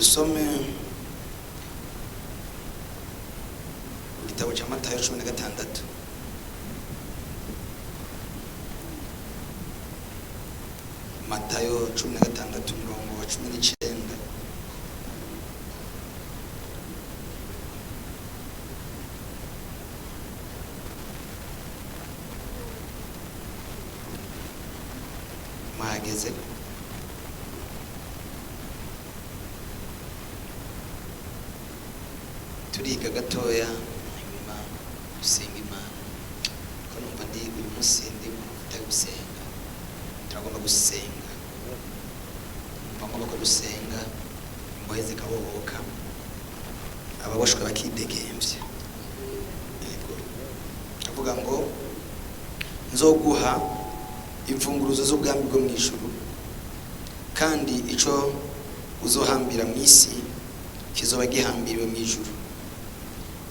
dusome igitabo cya Matayo 16. Matayo 16 umurongo wa 19. Mageze turiga gatoya nyuma gusenga Imana ko numva ndi uyu munsi ndi mu gusenga. Turagomba gusenga, ngomba gusenga imbohe zikabohoka, ababoshwe bakidegemvye. Yego avuga ngo nzoguha imfunguruzo z'ubwami bwo mw'ijuru, kandi ico uzohambira mw'isi kizoba gihambiriwe mw'ijuru,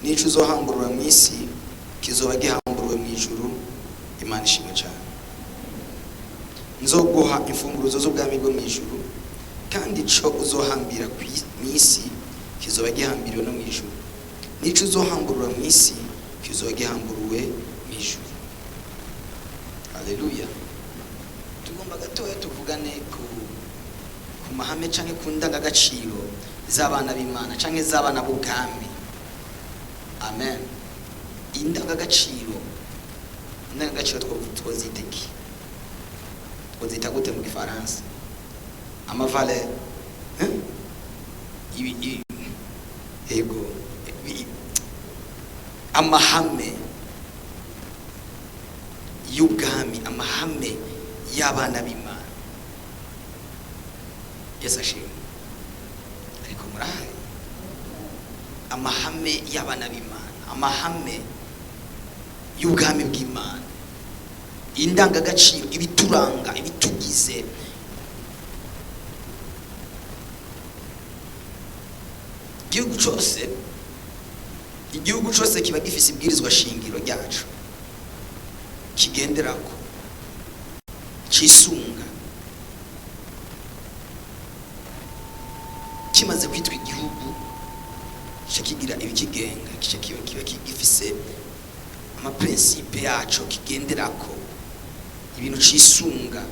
n'ico uzohamburura mw'isi kizoba gihamburuwe mw'ijuru. Imana ishimwe cyane. Nzoguha imfunguruzo z'ubwami bwo mw'ijuru, kandi ico uzohambira mw'isi kizoba gihambiriwe no mw'ijuru, n'ico uzohamburura mw'isi kizoba gihamburuwe mw'ijuru. Haleluya. Tugomba gatoya tuvugane ku mahame canke ku ndangagaciro z'abana b'Imana canke z'abana b'ubwami. Amen. Indangagaciro twoziteki, twozita gute mu Gifaransa? Amavale yego amahame y'ubwami, amahame y'abana b'Imana. Yesu ashimwe. Ariko murahaye amahame y'abana b'Imana, amahame y'ubwami bw'Imana, indangagaciro, ibituranga, ibitugize. Igihugu cyose kiba gifise ibwirizwa shingiro ryacu kigenderako, cisunga. Kimaze kwitwa igihugu kigira ibikigenga, kiba gifise amaprincipe yaco kigenderako, ibintu cisunga.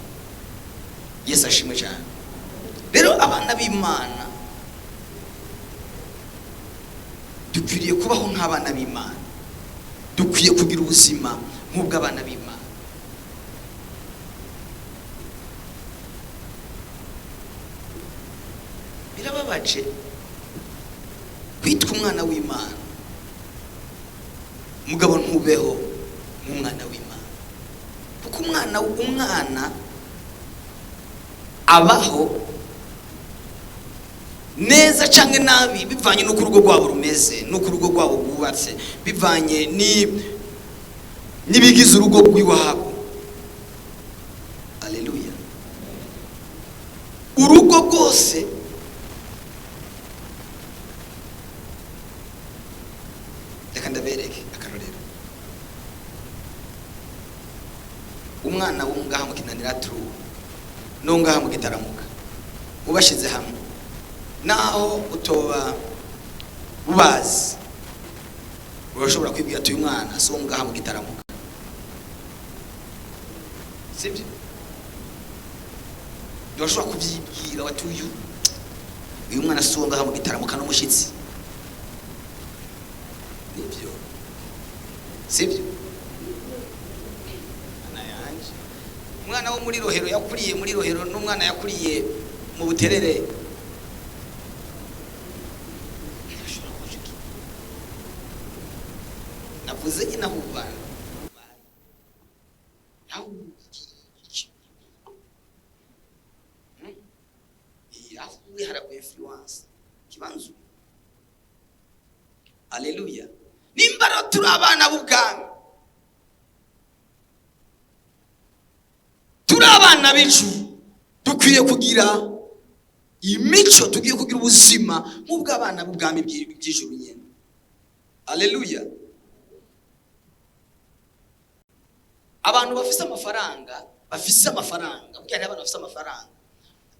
Yesu ashimwe cyane. Rero abana b'Imana dukwiriye kubaho nk'abana b'Imana, dukwiye kugira ubuzima nk'ubw'abana b'Imana. Birababaje kwitwa umwana w'Imana mugabo ntubeho nk'umwana w'Imana, kuko umwana abaho neza canke nabi bivanye n'uko urugo rwabo rumeze, n'uko urugo rwabo rwubatse, bivanye n'ibigize urugo rw'iwabo. Haleluya. Urugo rwose reka ndabereke akarorero. Umwana wo ngaha mu Kinanira True no ngaha mu Gitaramuka ubashize hamwe, naho utoba ubazi, urashobora kwibwira ati uyu mwana so ngaha mu Gitaramuka, sibyo? Urashobora kubyibwira wati uyu mwana so ngaha mu Gitaramuka n'umushitsi, nibyo sibyo? Umwana wo muri Rohero yakuriye muri Rohero n'umwana yakuriye mu Buterere, navuze nyina hubana yafuye harako influence kibanzu. Haleluya. Nimbaro turi abana b'ubwami, turi abana b'ijuru, dukwiye kugira imico, tugiye kugira ubuzima nk'ubw'abana b'ubwami bw'ijuru nyene. Haleluya. Abantu bafise amafaranga, burya abantu bafise amafaranga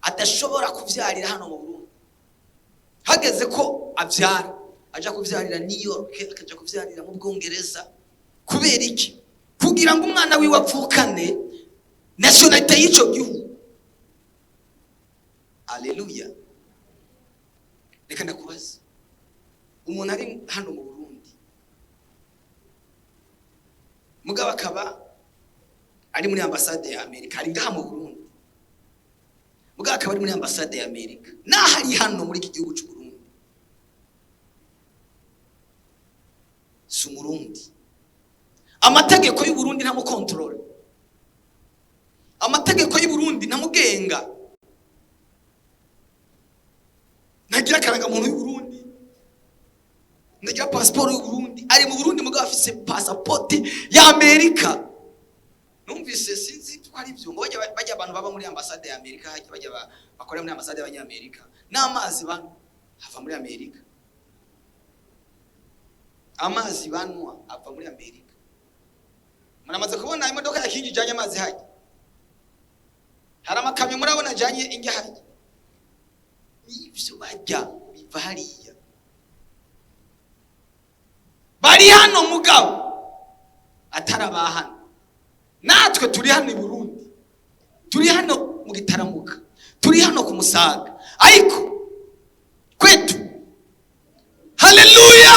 adashobora kuvyarira hano mu Burundi. hageze ko abyara aja kuvyarira New York, akaja kuvyarira mu Bwongereza. Kubera iki? Kugira ngo umwana wiwe apfukane nationalite y'ico gihugu. Haleluya. Reka ndakubaza, umuntu ari hano mu Burundi mugabo akaba ari muri ambassade ya Amerika, ari ngaha mu Burundi mugabo akaba ari muri ambassade ya Amerika, nahari hano muri iki gihugu cy'u Burundi, si umurundi. Amategeko y'u Burundi nta mu control, amategeko y'u Burundi nta mugenga, ntagira karanga muntu y'u Burundi, ntagira passport y'u Burundi. Ari mu Burundi mugabo afise passport ya Amerika. Numvise sinzi ko ari byo ngo bajya abantu baba muri ambassade ya Amerika, bajya bakorera muri ambassade y'Abanyamerika, n'amazi bantu hava muri Amerika, amazi banwa ava muri Amerika. Muramaze kubona imodoka ya kingi janye amazi haje, hari amakamyo murabona janye inge haje, nivyo bajya biva hariya. Bari hano mugabo atarabahana. Natwe turi hano i Burundi, turi hano mu Gitaramuka, turi hano ku Musaga, ariko kwetu, haleluya,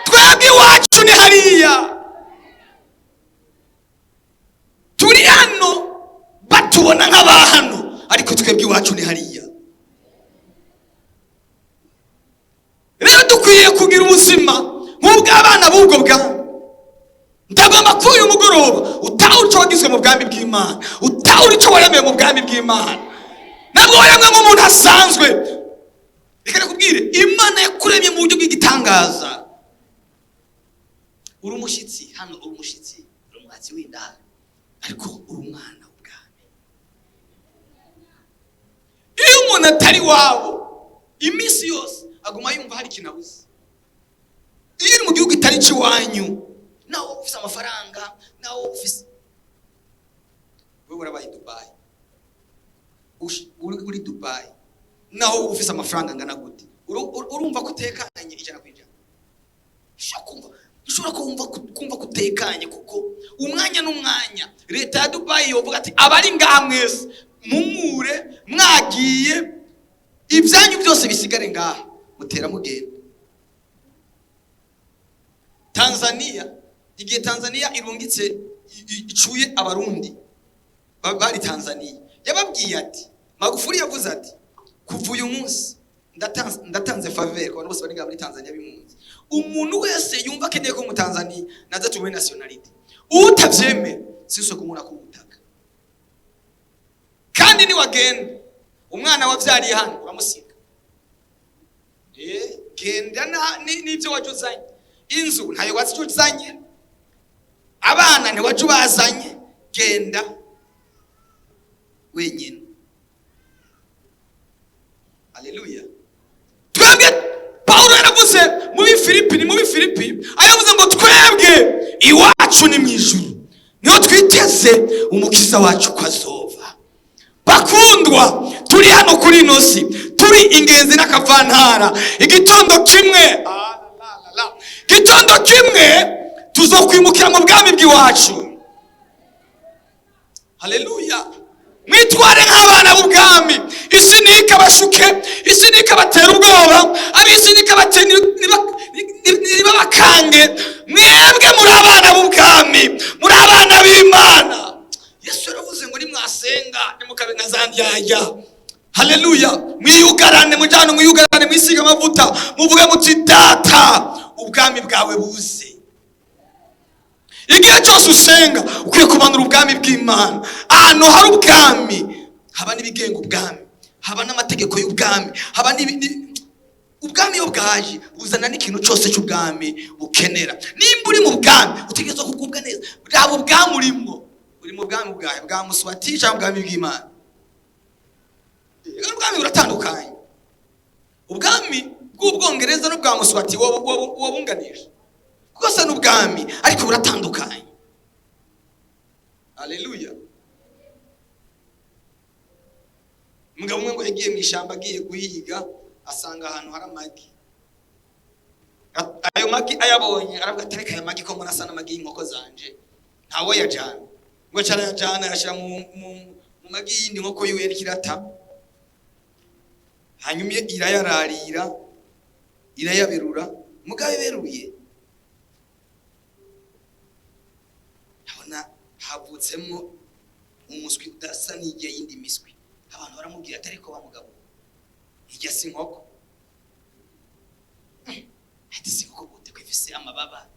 twebwe iwacu ni hariya. Turi hano batubona nk'abahano, ariko twebwe iwacu ni hariya. Rero dukwiye kugira ubuzima nk'ubw'abana b'ubwo bwami. Ndagomba ko uyu mugoroba utahura icyo wagizwe mu bwami bw'Imana, utahura icyo waremeye mu bwami bw'Imana. Ntabwo waremwe nk'umuntu asanzwe. Reka nakubwire, Imana yakuremye mu buryo bw'igitangaza. Uri umushyitsi hano, uri umushyitsi, uri umwatsi w'indaro, ariko uri umwana w'ubwami. Iyo umuntu atari wabo iminsi yose aguma yumva hari ikintu abuze. Iyo uri mu gihugu itari cy'iwanyu, nawe ufise amafaranga, nawe ufise, wewe urabaye Dubai, uri Dubai, nawe ufise amafaranga ngana gute, urumva kutekanye ijana kwijana? Ushobora kumva kutekanye, kuko umwanya n'umwanya leta ya Dubai yovuga ati abari ngaha mwese mumure mwagiye, ibyanyu byose bisigare ngaha, mutera mugenda. Tanzania, igihe Tanzania irungitse icuye abarundi bari Tanzania, yababwiye ati, Magufuli yavuze ati, kuva uyu munsi ndatanze faveur ku bantu bose bari ngaha muri Tanzania b'impunzi. Umuntu wese yumva akeneye ko mu Tanzania naza tuwe nationality, utavyemera siso kumura ku butaka. Kandi ni wagenda umwana wavyariye hano uramusiga, genda n'ibyo wajuzanye, inzu ntayo wazanye, abana ntiwajubazanye, genda wenyine. Haleluya. Twebwe Paulo yaravuze mu Filipi ayavuze ngo twebwe iwacu ni mwijuru, niho twiteze umukiza wacu kwazova. Bakundwa, turi hano kuri inosi, turi ingenzi n'akavantara. Igitondo kimwe tuzokwimukira mu bwami bw'iwacu. Haleluya. Mwitware nk'abana b'ubwami, isi ntikabashuke, isi nikabatera ubwoba, ab'isi ntibabakange. Mwebwe muri abana b'ubwami, muri abana b'Imana. Yesu yaravuze ngo nimwasenga nimukabe nka za ndyarya. Haleluya. Mwiyugarane, mujyane mwiyugarane, mwisiga amavuta, muvuge muti data ubwami bwawe buze. Igihe cyose usenga ukwiye kumanura ubwami bw'Imana. Ahantu hari ubwami haba n'ibigenga ubwami, haba n'amategeko y'ubwami, haba ubwami yo bwaje buzana n'ikintu cyose cy'ubwami ukenera. Nimba uri mu bwami utegerezwa kugubwa neza. Raba ubwami urimo, uri mu bwami bwawe, bwa Muswati cyangwa ubwami bw'Imana. Ubwami buratandukanye. Ubwami bw'Ubwongereza n'ubwa Muswati wabunganisha, kuko n'ubwami ariko buratandukanye. Haleluya. Mugabo umwe ngo yagiye mu ishyamba agiye guhiga, asanga ahantu hari amagi. Ayo magi ayabonye aravuga ati reka aya magi ko mbona asa n'amagi y'inkoko zanje ntawo yajana, ngo cyane yajana yashira mu magi y'indi nkoko yiwe yari kirata. Hanyuma irayararira irayaberura, mugabe beruye abona havutsemo umuswi udasa n'igihe yindi miswi. Abantu baramubwira ati ariko wa mugabo ijya si nkoko. Ati si nkoko gute kwifise amababa,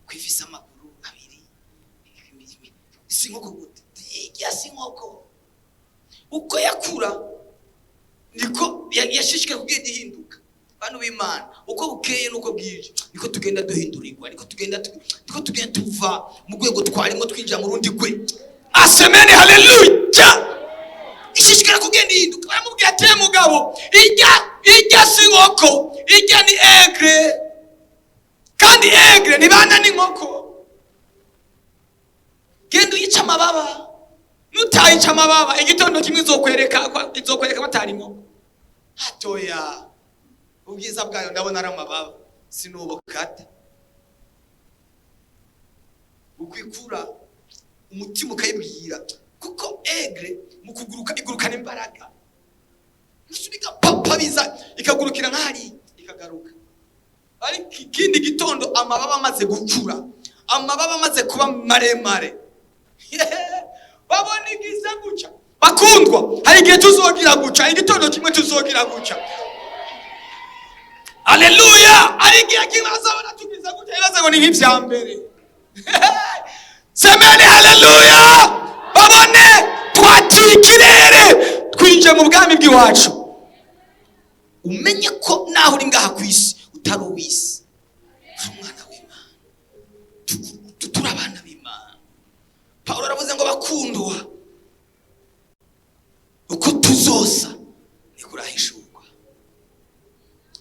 kwifise amaguru abiri, si nkoko gute? Ijya si nkoko. Uko yakura niko yashishikaye kugenda ihinduka. Bantu b'Imana, uko bukeye nuko bwije niko tugenda duhindurirwa, niko tugenda tuva mu rwego twarimo twinjira mu rundi gwe. Asemeni, haleluya. Ishishikara kugenda ihinduka. Baramubwira ati mugabo ijya si nkoko, ijya ni egre, kandi egre ni bana n'inkoko. Genda uyica amababa, nutayica amababa igitondo kimwe izokwereka batarimo. Hatoya ubwiza bwayo ndabona ari amababa sinubokata. Ukwikura umutima ukayibwira, kuko egre mu kuguruka igurukana imbaraga. Musubika papa biza ikagurukira nk'ahari ikagaruka. Ariko ikindi gitondo amababa amaze gukura, amababa amaze kuba maremare, babona igize guca. Bakundwa, hari igihe tuzogira guca, igitondo kimwe tuzogira guca. Haleluya. Ari igihe kimazabona tugize guca iraza ngo ni nk'ivya mbere. Semeni haleluya. Babone twatiye ikirere twinje mu bwami bw'iwacu. Umenye ko naho uri ngaha kwisi utari uwisi, umwana w'Imana, turi abana b'Imana. Paulo aravuze ngo bakundwa, uko tuzosa ni kurahishurwa.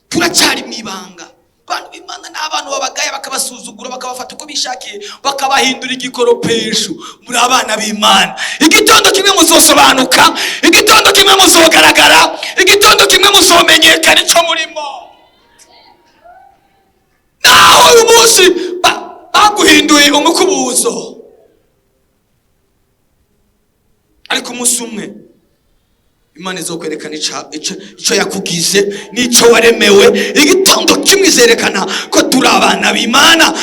Turacyari mu ibanga. Bantu b'Imana n'abantu babagaya bakabasuzugura, bakabafata uko bishakiye, bakabahindura igikoropesho. Muri abana b'Imana, igitondo kimwe muzosobanuka, igitondo kimwe muzogaragara, igitondo kimwe muzomenyekana ico murimo. Naho uyu munsi baguhinduye umukubuzo, ariko umunsi umwe Imana izokwerekana ico yakugize n'ico waremewe. Igitondo kimwe izerekana ko turi abana b'Imana.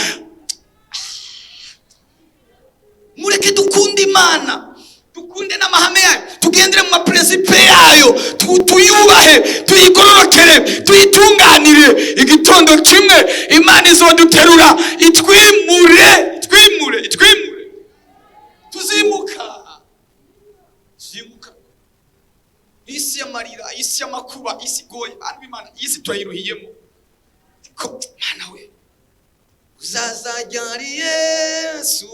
Mureke dukunde Imana, dukunde n'amahame yayo, tugendere mu maprincipe yayo, tuyubahe, tuyigororokere, tuyitunganire. Igitondo kimwe Imana izoduterura itwimure. Tuzimuka. Isi y'amarira, isi y'amakuba, isi goye. Bantu b'Imana, isi turayiruhiyemo. Ko Mana we uzazajyari Yesu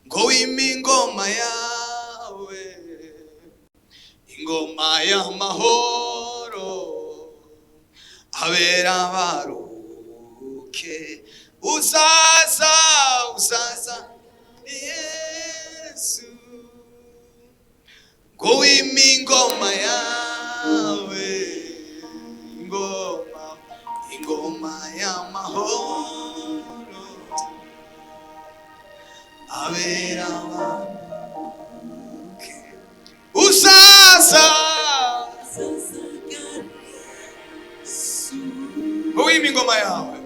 ngo wime ingoma yawe, ingoma y'amahoro abera baruke. Uzaza Yesu ngo wime ingoma yawe, ingoma y'amahoro abera baruke. Uzaza ngo wime ingoma yawe,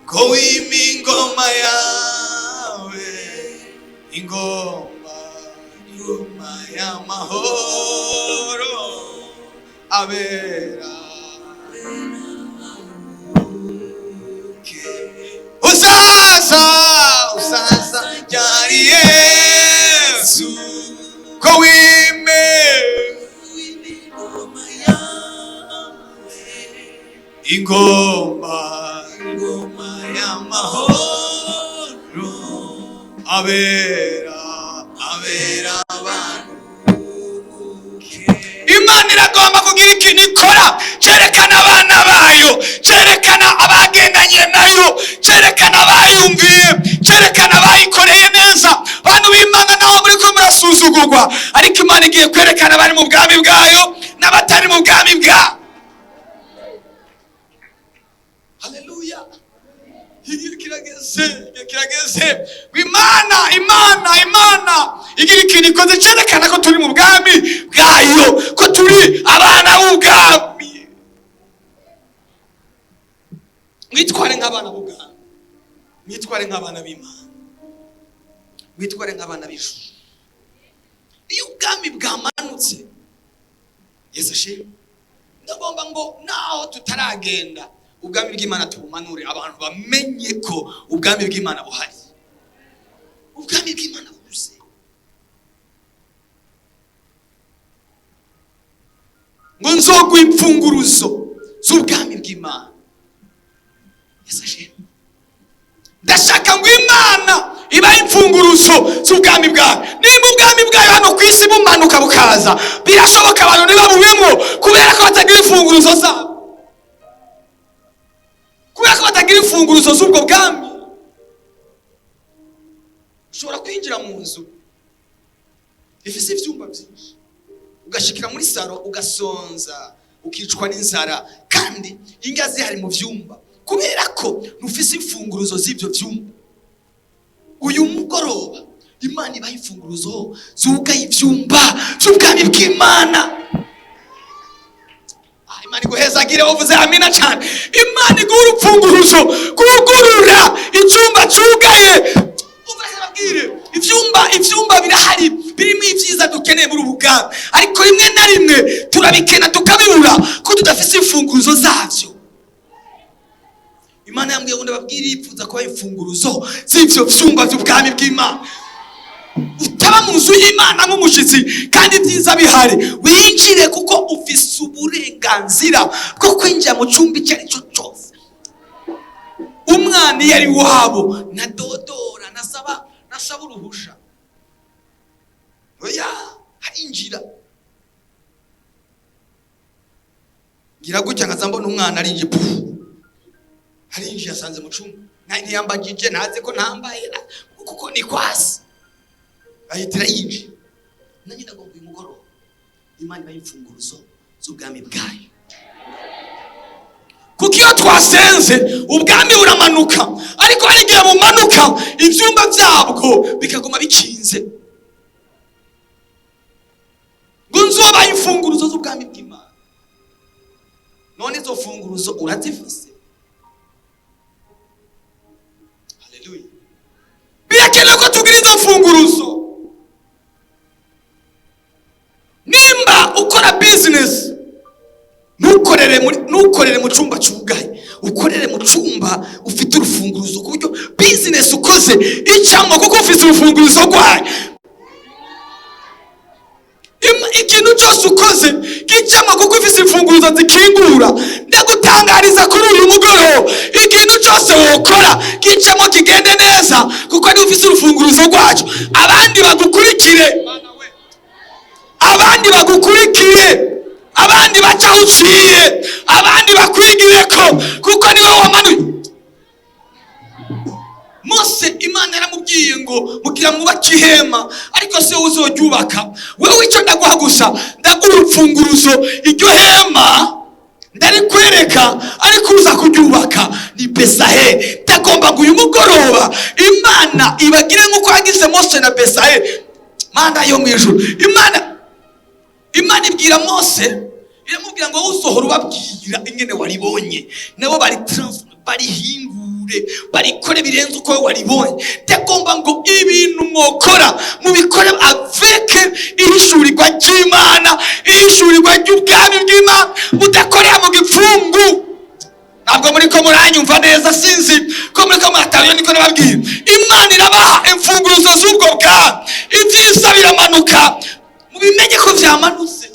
ngo wime ingoma yawe, ingoma y'amahoro abera uzaza ryari Yesu ko wime ingoma y'amahoro abera abantu. Imana iragomba kugira ikintu ikora cyerekana abana bayo, cyerekana abagendanye nayo, cyerekana abayumviye, cyerekana abayikoreye neza. Bantu b'Imana naho muri ko murasuzugurwa, ariko Imana igiye kwerekana abari mu bwami bwayo n'abatari mu bwami bwayo. kirageze imana igira ikintu ikoze cyerekana ko turi mu bwami bwayo, ko turi abana b'ubwami. Mwitware nk'abana b'ubwami, mwitware nk'abana b'Imana, mwitware nk'abana b'ijuru. Iyo ubwami bwamanutse, Yesu ashimwe, ndagomba ngo naho tutaragenda ubwami bw'Imana tubumanure, abantu bamenye ko ubwami bw'Imana buhari, ubwami bw'Imana buze. Ngo nzoguha imfunguruzo z'ubwami bw'Imana. Yesu ashimwe. Ndashaka ngo Imana ibahe imfunguruzo z'ubwami bwayo. Nimba ubwami bwayo hano ku isi bumanuka bukaza, birashoboka abantu ntibabubemwo kubera ko batagira imfunguruzo zabo, kubera ko batagira imfunguruzo z'ubwo bwami. Ushobora kwinjira mu nzu ifise ivyumba byinshi, ugashikira muri saro ugasonza ukicwa n'inzara, kandi ingazi hari mu vyumba kubera ko ntufise imfunguruzo z'ivyo vyumba. Uyu mugoroba Imana ibaha imfunguruzo zugaye ivyumba by'ubwami bw'Imana. Imana iguhezagire uvuze amina cyane. Imana iguha urupfunguruzo kugurura icyumba cyugaye. Ubabwire ivyumba birahari, birimo ivyiza dukeneye muri ubu bwami, ariko rimwe na rimwe turabikena tukabibura ko tudafise imfunguruzo zavyo. Imana yambwiye ngo ndababwire ipfuza kuba imfunguruzo z'ivyo vyumba by'ubwami bw'Imana. Utaba mu nzu y'Imana nk'umushitsi kandi ibyiza bihari, winjire kuko ufise uburenganzira bwo kwinjira mu cyumba icyo ari cyo cyose. Umwana iyo ari wabo nadodora nasaba uruhusha, oya harinjira. Ngira gutya nkaza mbona umwana arinjye harinjye asanze mu cyumba, ntiyambagije naze ko ntambaye kuko ni kwasi, ahitira yinjira. Nanjye ndagomba uyu mugoroba Imana ibahe imfunguruzo z'ubwami bwayo, kuko iyo twasenze ubwami buramanuka, ariko hari igihe bumanuka ivyumba byabwo bikaguma bikinze. Ngo nzobaha imfunguruzo z'ubwami bw'Imana. None izo funguruzo urazifise? Haleluya. Birakenewe ko tugira izo funguruzo. Nimba ukora business, ntukorere mu cyumba cyugaye, ukorere mu cyumba ufite urufunguruzo, ku buryo business ukoze icamo kuko ufite urufunguruzo rwayo. Ikintu cyose ukoze gicamo kuko ufite imfunguruzo zikingura. Ndagutangariza kuri uyu mugoroba, ikintu cyose wokora gicamo kigende neza kuko ni ufite urufunguruzo rwacyo. Abandi bagukurikire, abandi bacaho uciye, abandi bakwigire ko kuko niwe wamanuye. Mose Imana yaramubwiye ngo mugira mwubake ihema, ariko se uzoryubaka. Wewe icyo ndaguha gusa, ndaguha urupfunguruzo. Iryo hema ndarikwereka, ariko uza kuryubaka ni Besahe. Ndagomba ngo uyu mugoroba Imana ibagire nk'uko yagize Mose na Besahe. Mana yo mu ijuru, Imana ibwira Mose, iramubwira ngo usohora ubabwira ingene waribonye, nabo barihingure, barikore birenze uko waribonye. Ndagomba ngo ibintu mwokora mubikore aveke ihishurirwa ry'Imana, ihishurirwa ry'ubwami bw'Imana, mudakorera mu gipfungu. Ntabwo muri ko muranyumva neza, sinzi ko muri ko muratayo. Niko nababwira, Imana irabaha imfunguruzo z'ubwo bwami. Ibyiza biramanuka, mubimenye ko vyamanutse.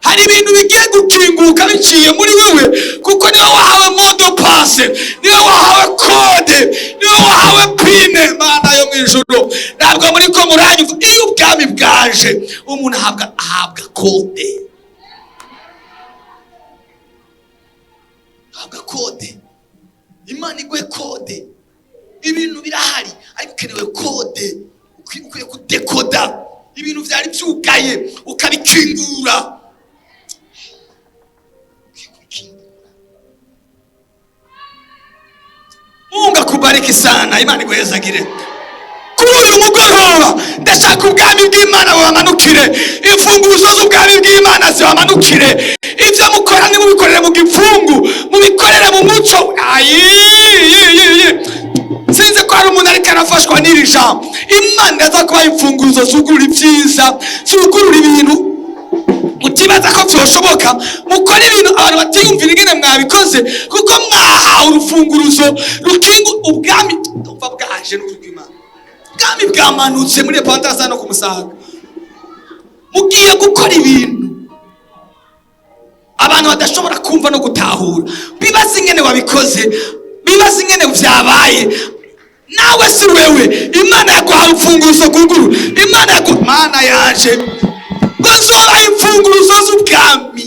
Hari ibintu bigiye gukinguka biciye muri wewe, kuko niwe wahawe modo passe, niwe wahawe kode, niwe wahawe pine. Mana yo mu ijuru, ntabwo muri ko muranyumva. Iyo ubwami bwaje umuntu ahabwa kode, ahabwa kode. Imana iguhe kode. Ibintu birahari ariko ukenewe kode, ukwiye kudekoda ibintu byari byugaye ukabikingura. Munga kubariki sana. Imana iguhezagire. Kuri uyu mugoroba ndashaka ubwami bw'Imana bubamanukire, imfunguzo z'ubwami bw'Imana zibamanukire. Ibyo mukora nimubikorere mu gipfungu, mubikorere mu muco. Sinzi ko hari umuntu ariko arafashwa n'iri jambo. Imana yaza kuba imfunguzo zugurura ibyiza, zugurura ibintu utibaza ko byoshoboka. Mukora ibintu abantu batiyumvira ingene mwabikoze, kuko mwahawe urufunguruzo rukinga ubwami. Ndumva bwaje n'urw'Imana, ubwami bwamanutse muri Epantasa no kumusaga. Mugiye gukora ibintu abantu badashobora kumva no gutahura. Bibaza ingene wabikoze, bibaza ingene vyabaye. Nawe si wewe, Imana yaguhaye imfunguruzo guguru. Imana yaguhaye, Mana yaje bazoba imfunguruzo z'ubwami.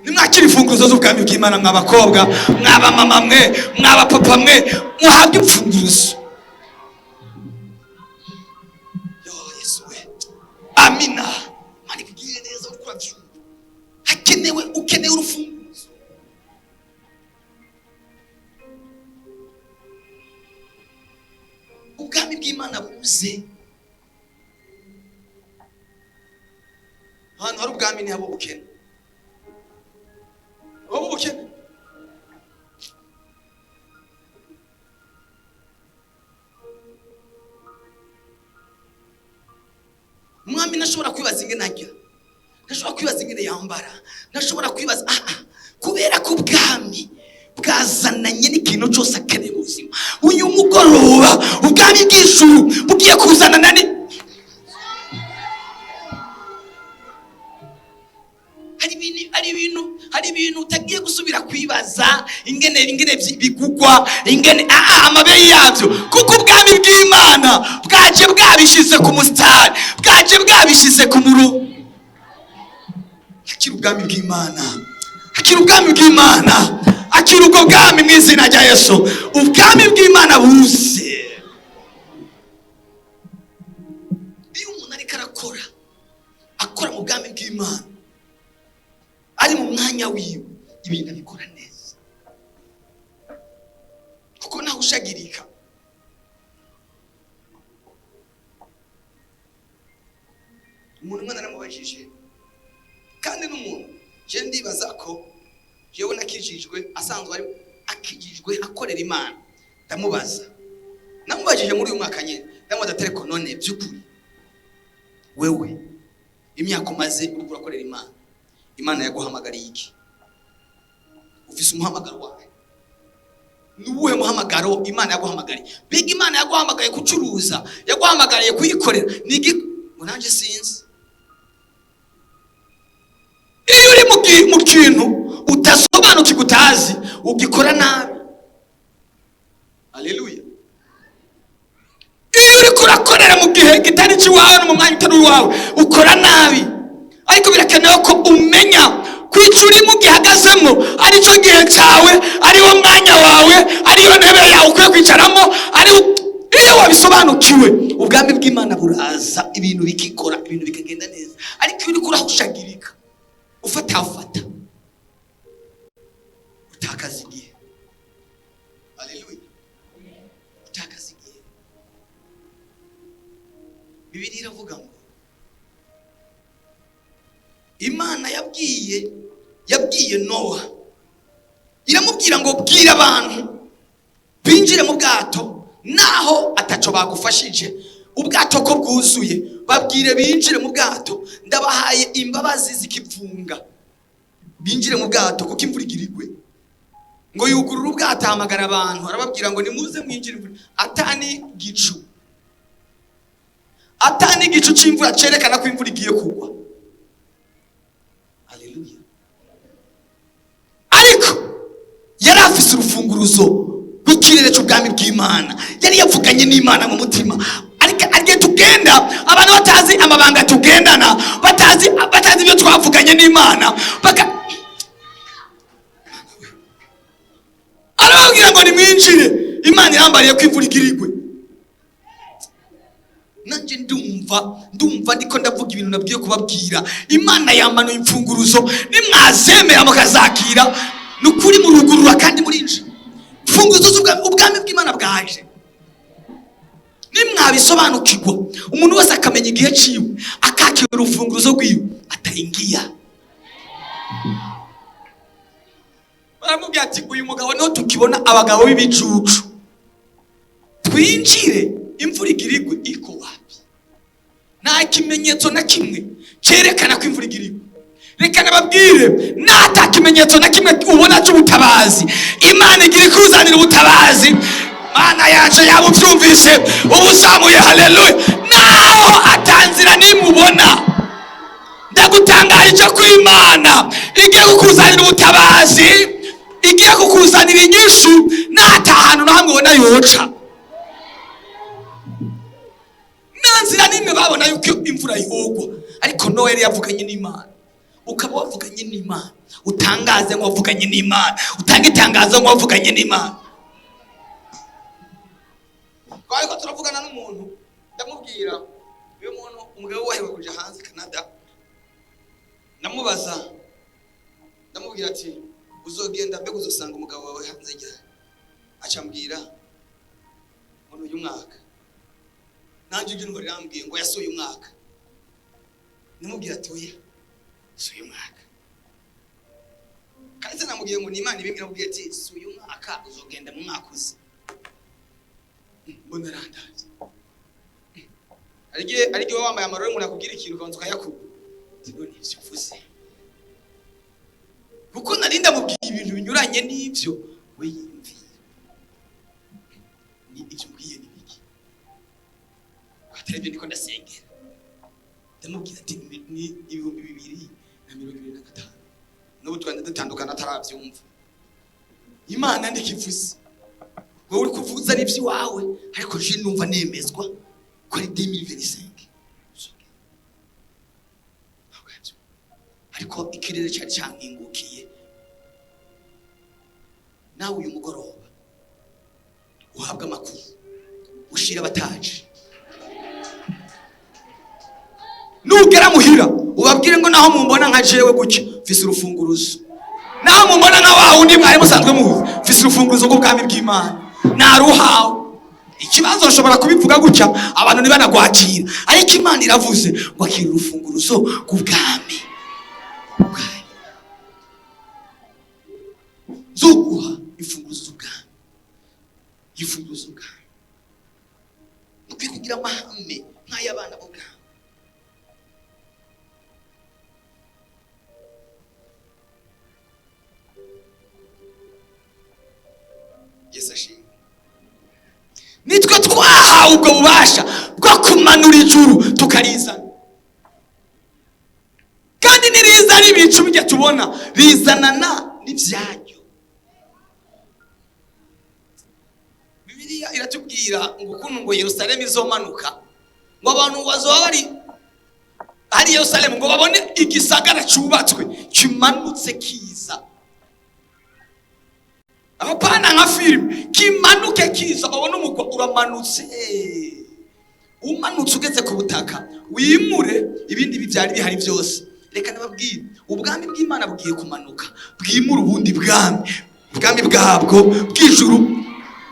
Nimwakira imfunguruzo z'ubwami bw'Imana, mw'abakobwa, mw'abamama mwe, mw'abapapa mwe, muhabwe imfunguruzo. Yo Yesu we, amina. Mani kugirire neza ukura byumva. Hakenewe, ukenewe urufunguzo. Ubwami bw'Imana buze. Ahantu hari ubwami ni habo ubukene. Habo ubukene. Umwami ntashobora kwibaza ingene arya, ntashobora kwibaza ingene yambara, ntashobora kwibaza kubera ko ubwami bwazananye n'ikintu cyose akeneye mu buzima. Uyu mugoroba ubwami bw'ijuru bugiye kuzanana hari ibintu utagiye gusubira kwibaza ingene bigugwa, ingene amabere yabyo, kuko ubwami bw'Imana bwaje bwabishize ku mustari, bwaje bwabishize ku muro. Akira ubwami bw'Imana, akira ubwami bw'Imana, akira ubwo bwami mu izina rya Yesu. Ubwami bw'Imana buze. Iyo umuntu ariko akora mu bwami bw'Imana, ari mu mwanya wiwe, ibintu abikora neza, kuko naho ushagirika. Umuntu mwana namubajije, kandi n'umuntu je ndibaza ko jewe nakijijwe, asanzwe ari akijijwe akorera Imana. Ndamubaza, namubajije muri uyu mwaka nyene, ndamubaza tereko none by'ukuri wewe imyaka umaze uriko urakorera Imana, Imana yaguhamagariye iki? Ufise umuhamagaro wawe? Nubuhe muhamagaro Imana yaguhamagariye? Biga Imana yaguhamagariye kucuruza, yaguhamagariye kuyikorera, nigi unanje sinzi. Iyo uri mu kintu utasobanukirwa, utazi, ugikora nabi. Haleluya. Iyo uri kurakorera mu gihe kitari ciwawe no mu mwanya utari wawe, ukora nabi. Ariko birakenewe ko umenya kwicuri mu gihagazemo ari cyo gihe cyawe, ari wo mwanya wawe, ari yo ntebe yawe ukwiye kwicaramo. Iyo wabisobanukiwe, ubwami bw'Imana buraza, ibintu bikikora, ibintu bikagenda neza. Ariko iyo uri kurahushagirika, ufata utakaza igihe. Haleluya. Utakaza igihe. Bibiliya iravuga ngo Imana yabwiye Nowa, iramubwira ngo bwira abantu binjire mu bwato, naho ataco bagufashije, ubwato ko bwuzuye, babwire binjire mu bwato, ndabahaye imbabazi zikipfunga. Binjire mu bwato kuko imvura igirigwe. Ngo yugurura ubwato, ahamagara abantu, arababwira ngo nimuze mwinjire imvura. Atani gicu c'imvura cerekana ko imvura igiye kugwa. Haleluya. Ariko yari afise urufunguruzo rw'ikirere cy'ubwami bw'Imana, yari yavuganye n'Imana mu mutima. Ariko agiye tugenda, abantu batazi amabanga tugendana, batazi ibyo twavuganye n'Imana, arababwira ngo nimwinjire. Imana irambariye ko imvura igirigwe. Nanje ndumva ndiko ndavuga ibintu nabwiye kubabwira. Imana yamanuye imfunguruzo, nimwazemera mukazakira, nukuri murugurura kandi murinjira. imfunguzo z'ubwami bw'Imana bwaje. Nimwabisobanukirwa umuntu wese akamenya igihe ciwe akakira urufunguzo rwiwe atayingiya. Baramubwira ati uyu mugabo niho tukibona abagabo b'ibicucu. Twinjire imvura igirigwe iko wapi? Nta kimenyetso na kimwe cerekana ko imvura igirigwe. Reka nababwire, nata kimenyetso na kimwe ubona cy'ubutabazi Imana igira kuzanira ubutabazi. Mana yaje yabuvyumvise ubuzamuye. Haleluya. Naho atanzira nimubona, ndagutangarije ko Imana igiye kukuzanira ubutabazi, igiye kukuzanira inyishu nata hantu nahamwe ubona yoca. Nanzira nimwe babona yuko imvura yogwa, ariko Noel yavuganye n'Imana. Ukaba wavuganye n'Imana, utangaze ngo wavuganye n'Imana, utanga itangazo ngo wavuganye n'Imana. Ko turavugana n'umuntu, ndamubwira uyu muntu umugabo wahewe kuja hanze Canada, ndamubaza, ndamubwira ati uzogenda mbega uzosanga umugabo wawe hanze njya? Acambwira ngo uyu mwaka. Nanje uje ngo rambwiye ngo yasoye umwaka. Ndamubwira ati oya soye umwaka. Kandi namubwiye ngo ni Imana ibimwe, namubwiye ati soye umwaka uzogenda mu mwaka uzi. Mbona randaze. Arige wambaye amarore umuntu akubwira ikintu ukanza ukayakuba. Tibone ivyo uvuze. Kuko narinda mubwiye ibintu binyuranye n'ivyo we yimviye. Ni ivyo mbwiye ni biki? Atarabyo niko ndasengera. Ndamubwira ati ni 2025. N'ubu twanda dutandukana ataravyumva. Imana ndikivuze. Wowe uri kuvuza ari iby'iwawe, ariko je numva nemezwa ko ari 2025. Ariko ikirere cyari cyankingukiye. Nawe uyu mugoroba uhabwa amakuru ushira bataje. Nugera muhira ubabwire ngo naho mumbona nka jewe gutya mfise urufunguruzo. Naho mumbona nka wawundi mwari musanzwe muzi mfise urufunguruzo rw'ubwami bw'Imana. Naruhawe. Ikibazo ushobora kubivuga gutya abantu nibanagwakira, ariko Imana iravuze ngo akira urufunguruzo rw'ubwami. Zuguha imfunguruzo z'ubwami. Imfunguruzo z'ubwami. Ukwiye kugira amahame nk'ay'abana b'ubwami. Yesu ashimwe. Nitwe twahawe ubwo bubasha bwo kumanura ijuru tukarizana. Kandi nirizana ibicu bijya tubona rizanana n'ivyaryo. Bibiliya iratubwira ngo ukuntu ngo Yerusalemu izomanuka, ngo abantu bazoba hari Yerusalemu ngo babone igisagara cyubatswe kimanutse kiza. Apana nka film kimanuke kiza, babona umugwa uramanutse. Umanutse ugeze ku butaka wimure ibindi bibyari bihari byose. Reka nababwire, ubwami bw'Imana bugiye kumanuka bwimura ubundi bwami, ubwami bwabwo bw'ijuru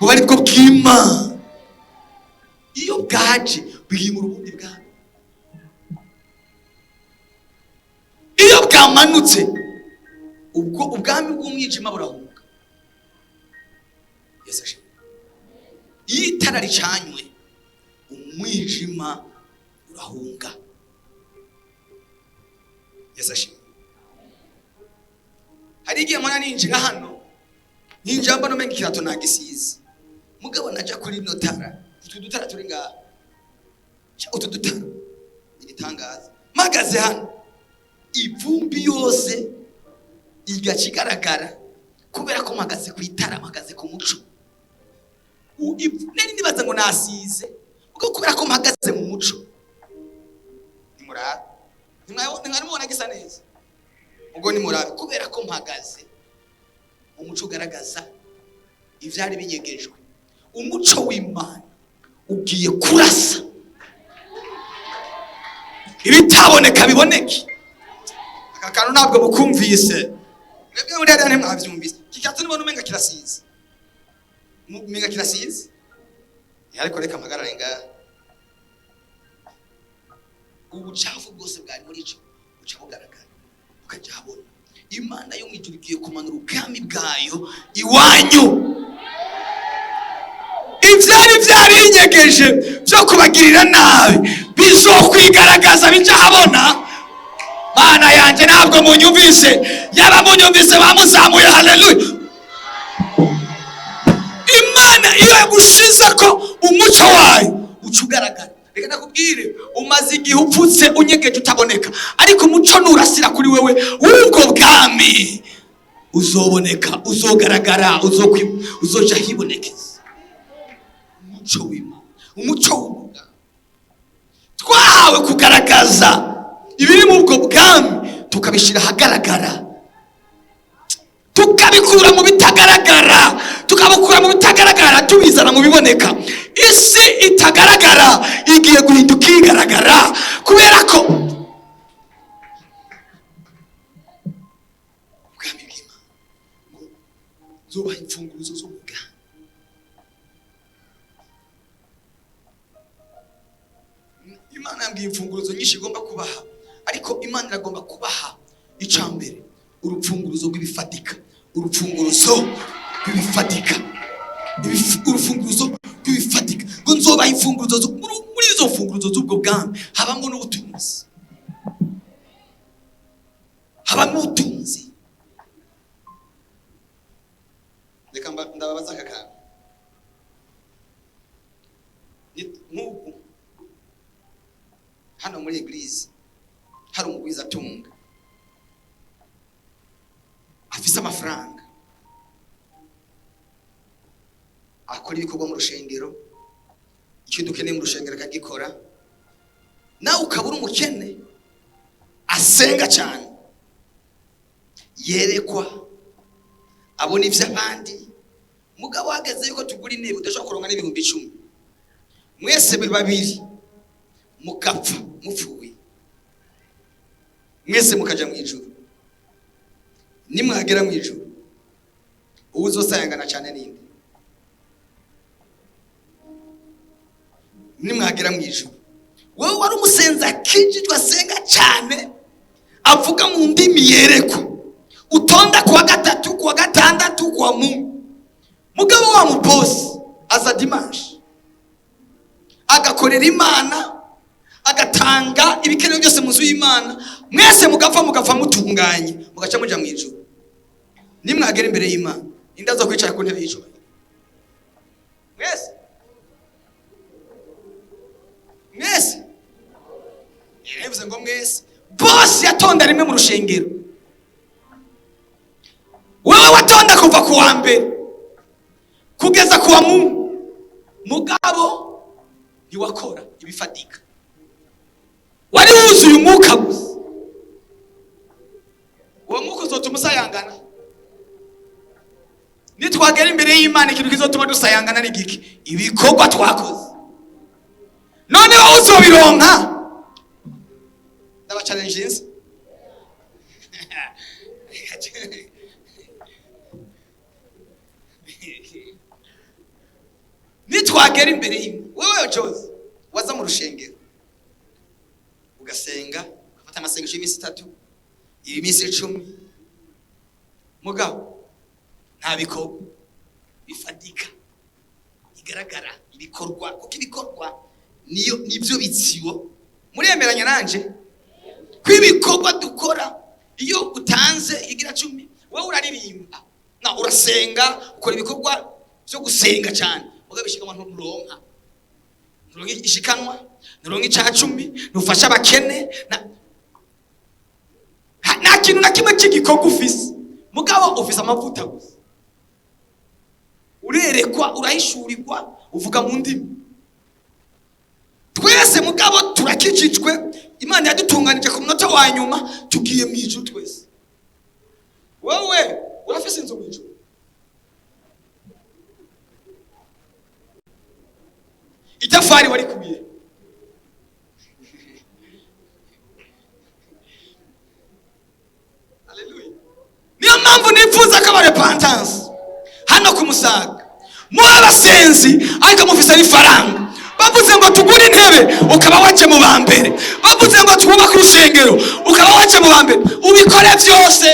buba ariko bw'Imana. Iyo bwaje bwimura ubundi bwami. Iyo bwamanutse ubwo ubwami bw'umwijima burahunga. Yesu ashimwe. Iyo itara ricanywe umwijima urahunga. Yesu ashimwe. Hari igihe mwana ninjira hano ninjamba no menga ikirato nagisize, mugabo naja kuri notara utu dutara turi ngaha, utu dutara ibitangaza magaze hano ivumbi yose igacigaragara kubera ko magaze ku itara, magaze ku muco. Nari nibaza ngo nasize ubwo kubera ko mpagaze mu muco. Nimurara ntimwabona gisa neza, ubwo nimurara kubera ko mpagaze umuco ugaragaza ivyari binyegejwe. Umuco w'Imana ugiye kurasa ibitaboneka biboneke. Aka kantu ntabwo mukumvise, mwebwe muri hariya ntimwavyumvise. Kikatse nibona umenga kirasize. Mumenga kirasize. Ariko reka mpagarare ngaha. Ubucafu bwose bwari muri cyo buca bugaragara. Ukaja habona. Imana yo mwijuru igiye kumanura ubwami bwayo iwanyu. Ivyari vyarinyegeje byo kubagirira nabi bizokwigaragaza bija habona. Mana yanje ntabwo munyumvise, yaba munyumvise bamuzamuye. Haleluya. Imana iyo yagushize ko umuco wayo ucugaragara. Reka nakubwire, umaze igihe upfutse unyegeje utaboneka, ariko umuco nurasira kuri wewe ubwo bwami uzoboneka, uzogaragara, uzoja hibonekeza. Umuco w'Imana, umuco w'Imana twahawe kugaragaza ibiri mu bwo bwami, tukabishira hagaragara, tukabikura mu bitagaragara, tukabukura mu bitagaragara tubizana mu biboneka. Isi itagaragara igiye guhinduka igaragara, kubera ko ubwami bw'Imana ngo zobaha imfunguzo z'ubwami. Imana yambwiye imfunguzo nyinshi igomba kubaha, ariko Imana iragomba kubaha icambere, urupfunguruzo rw'ibifatika, urupfunguruzo rw'ibifatika, urufunguruzo rw'ibifatika. Ngo nzobaha imfunguruzo, muri izo mfunguruzo z'ubwo bwami habamo n'ubutunzi, habamo ubutunzi. Reka ndababaza aka kantu. Nk'ubu hano muri eglise hari umugwiza atunga, afise amafaranga, akora ibikorwa mu rushengero, icyo dukeneye mu rushengero akagikora. Nawe ukabura umukene asenga cyane, yerekwa, abona ivy'abandi. Mugabo hageze yuko tugura intebe udashobora kuronka n'ibihumbi 10, mwese babiri mukapfa mupfuye, mwese mukaja mu ijuru. Nimwagera mu ijuru uzosayangana cyane ninde? Nimwagera mu ijuru, wowe wari umusenzi akijijwe asenga cyane, avuga mu ndimi yerekwa, utonda kuwa gatatu, kuwa gatandatu, kuwa mugabo wa mubosi aza dimanche agakorera Imana, agatanga ibikenewe byose mu nzu y'Imana, mwese mugapfa mutunganye, mugaca muja mu ijuru. Nimwagera imbere y'Imana, indaza kwicara ku ntebe y'ijuru. Mwese yerevuze ngo mwese, bosi yatonda rimwe mu rushengero, wewe watonda kuva ku wa mbere kugeza ku wa mugabo ntiwakora ibifatika, wari wuzuye umwuka gusa. Uwo mwuka uzotuma usayangana. Nitwagera imbere y'Imana, ikintu kizotuma dusayangana ni giki? Ibikorwa twakoze. None wowe uzobironka? Ndaba challenges. Nitwagera imbere y'Imana, wewe Jose waza mu rushengero ugasenga, ufata amasengesho y'iminsi 3, iminsi 10, mugabo nta bikorwa bifatika igaragara, ibikorwa, kuko ibikorwa nibyo bitsibo. Muremeranya nanje ko ibikorwa dukora, iyo utanze igira 10, wowe uraririmba, urasenga, ukora ibikorwa byo gusenga cyane, ugabishika abantu muronka ishikanwa, nuronka icya 10, nufasha abakene, nta kintu na kimwe cy'igikorwa ufise, mugabo ufise amavuta gusa. Urerekwa, urahishurirwa, uvuga mu ndimi. Twese mugabo turakijijwe, Imana yadutunganije ku munota wa nyuma, tugiye mu ijuru twese. Wowe urafise inzu mu ijuru? Itafari wari kubiye? Haleluya. Niyo mpamvu nifuza ko repentance hano ku Musaga muri abasenzi ariko mufise n'ifaranga. Bavuze ngo tugure intebe ukaba waje mu bambere, bavuze ngo twubake urusengero ukaba waje mu bambere. Ubikore byose,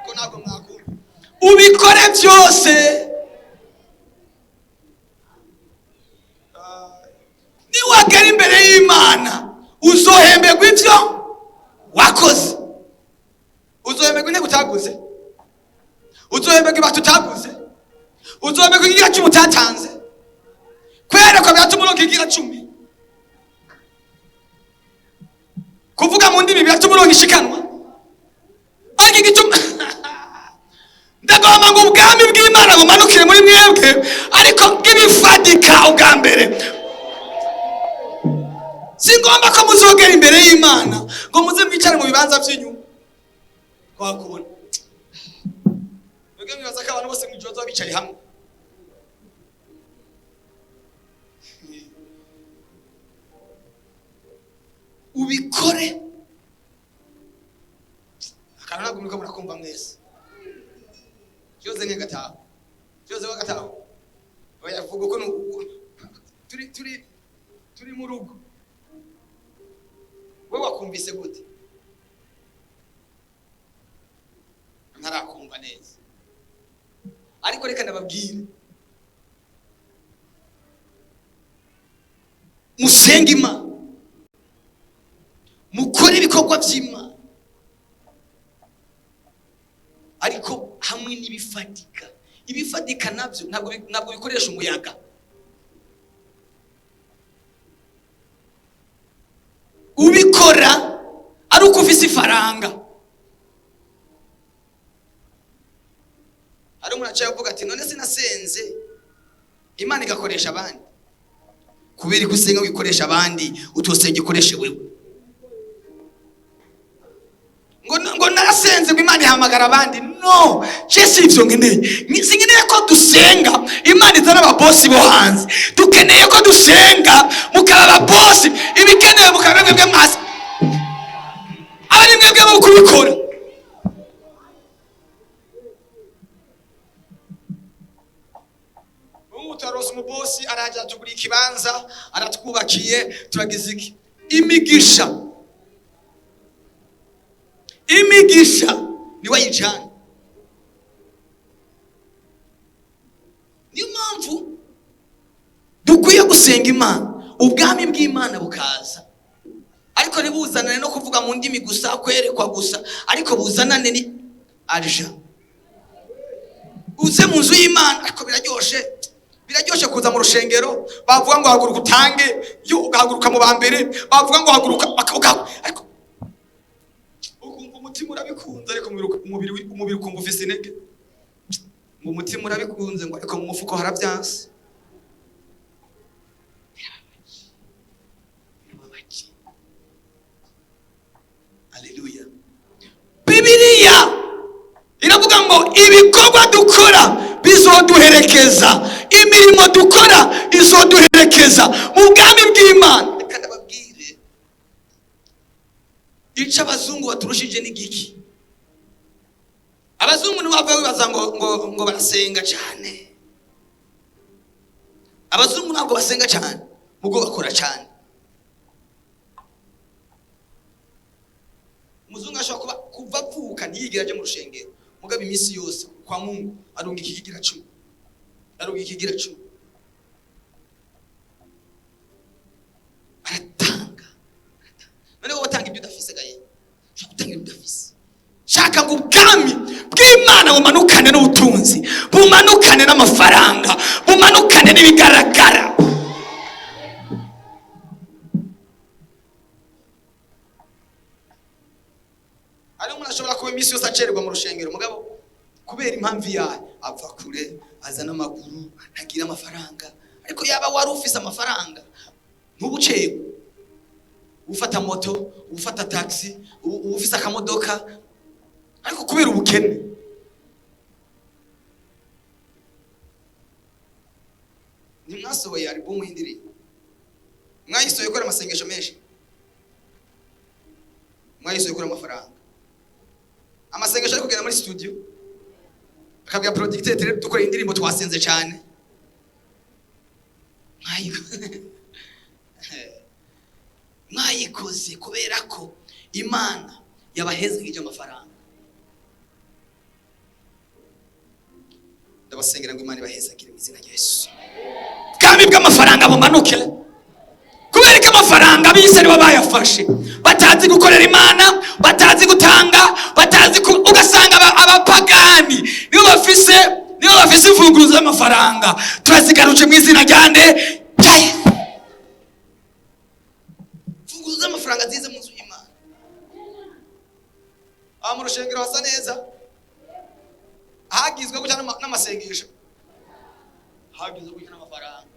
ko ntabwo mwakunda, ubikore byose. Niwagera imbere y'Imana uzohemberwa ibyo wakoze. Uzohemberwa intebe utaguze, uzohemberwa ibati utaguze, uzohemberwa igiga cumi utatanze. Kwera kwa byatuma uronka igiga cumi, kuvuga mu ndimi byatuma uronka ishikanwa. Ariko igicuma ndagomba ngo ubwami bw'Imana bumanukire muri mwebwe, ariko bw'ibifadika ubwa mbere. Singomba ko muzogera imbere y'Imana ngo muze mwicare mu bibanza by'inyuma kwakubona. Mwebwe mwibaza ko abantu bose mwijoro baba bicaye hamwe. Ubikore. Akana ntabwo muriko murakumva mwese. Cyose ni gataho, cyose bagataho bayavuga ko turi mu rugo. We wakumvise gute? Ntarakumva neza. Ariko reka nababwire, musenga Imana, mukore ibikorwa by'Imana, ariko hamwe n'ibifatika. Ibifatika nabyo ntabwo bikoresha umuyaga. Ubikora ari uko ufise ifaranga. Hari umuntu acaye avuga ati none sinasenze Imana igakoresha abandi. Kubera gusenga wikoresha abandi, utosenga ikoreshe wewe. Ngo narasenze ngo Imana ihamagara abandi. No, Yesu ivyo nkeneye. Sinkeneye ko dusenga Imana izana ababosi bo hanze. Dukeneye ko dusenga mukaba ababosi. Ibikenewe mukaba mwebwe mwasi. Abari mwebwe bo kubikora. Umutarosi umubosi araja tugura ikibanza, aratwubakiye, turagize iki? Imigisha ni wayijana. Niyo mpamvu dukwiye gusenga Imana, ubwami bw'Imana bukaza. Ariko ntibuzanane no kuvuga mu ndimi gusa, kwerekwa gusa, ariko buzanane ni arja. Uze mu nzu y'Imana, ariko biraryoshe kuza mu rushengero, bavuga ngo haguruka utange, yo ugahaguruka mu bambere, bavuga ngo haguruka ariko umutima urabikunze, ariko umubiri ukumva ufise intege. Mu mutima urabikunze ngo ariko mu mufuko haravyanse. Haleluya. Bibiliya iravuga ngo ibikorwa dukora bizoduherekeza, imirimo dukora izoduherekeza mu bwami bw'Imana. Reka ndababwire, ica abazungu baturushije n'igiki. Abazungu nibo bava bibaza ngo barasenga cyane. Abazungu ntabwo basenga cyane, mugo bakora cyane. Umuzungu ashobora kuva avuka ntiyigira aje mu rushengero, mugabo iminsi yose kwa Mungu arunga ikigira 10, arunga ikigira 10. Aratanga. None wowe utanga ibyo udafise gaye, ushaka gutanga ibyo udafise. Shaka ngo ubwami bw'Imana bumanukane n'ubutunzi, bumanukane n'amafaranga, bumanukane n'ibigaragara. Ari umuntu ashobora kuba iminsi yose acererwa mu rushengero, mugabo kubera impamvu yawe apfa kure, azana amaguru, ntagira amafaranga. Ariko yaba wari ufise amafaranga ntubucego, ufata moto, ufata taxi, ufise akamodoka, ariko kubera ubukene nimwasohoye album y'indirimbo, mwayisohoye gukora amasengesho menshi, mwayisohoye gukora amafaranga. Amasengesho ari kugenda muri studio, akabwira producteur rero dukora indirimbo twasenze cyane mwayikoze kubera ko Imana yabahezagije amafaranga. Ndabasengera ngo Imana ibahezagire mu izina rya Yesu. Kandi bw'amafaranga bumanuke. Kubera ko amafaranga bise nibo bayafashe. Batazi gukorera Imana, batazi gutanga, batazi ugasanga abapagani nibo bafise imfunguruzo z'amafaranga. Turazigaruje mu izina rya nde? Imfunguruzo z'amafaranga zize mu nzu y'Imana. Mu rushengero hasa neza. Hagizwe gutya n'amasengesho. Hagizwe gutya n'amafaranga.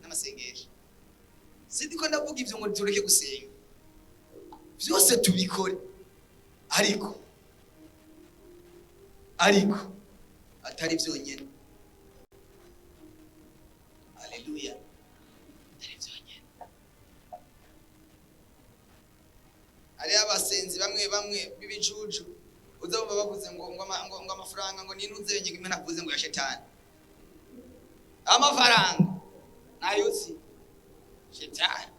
N'amasengesho. Sindiko ndavuga ivyo ngo tureke gusenga. Vyose tubikore. Ariko atari vyonyene. Haleluya. Atari vyonyene. Ari abasenzi bamwe bibicucu uzaba bavuze ngo amafaranga ngo ninuze nyige imena kuvuze ngo ya shetani. Amafaranga nayo si shetani.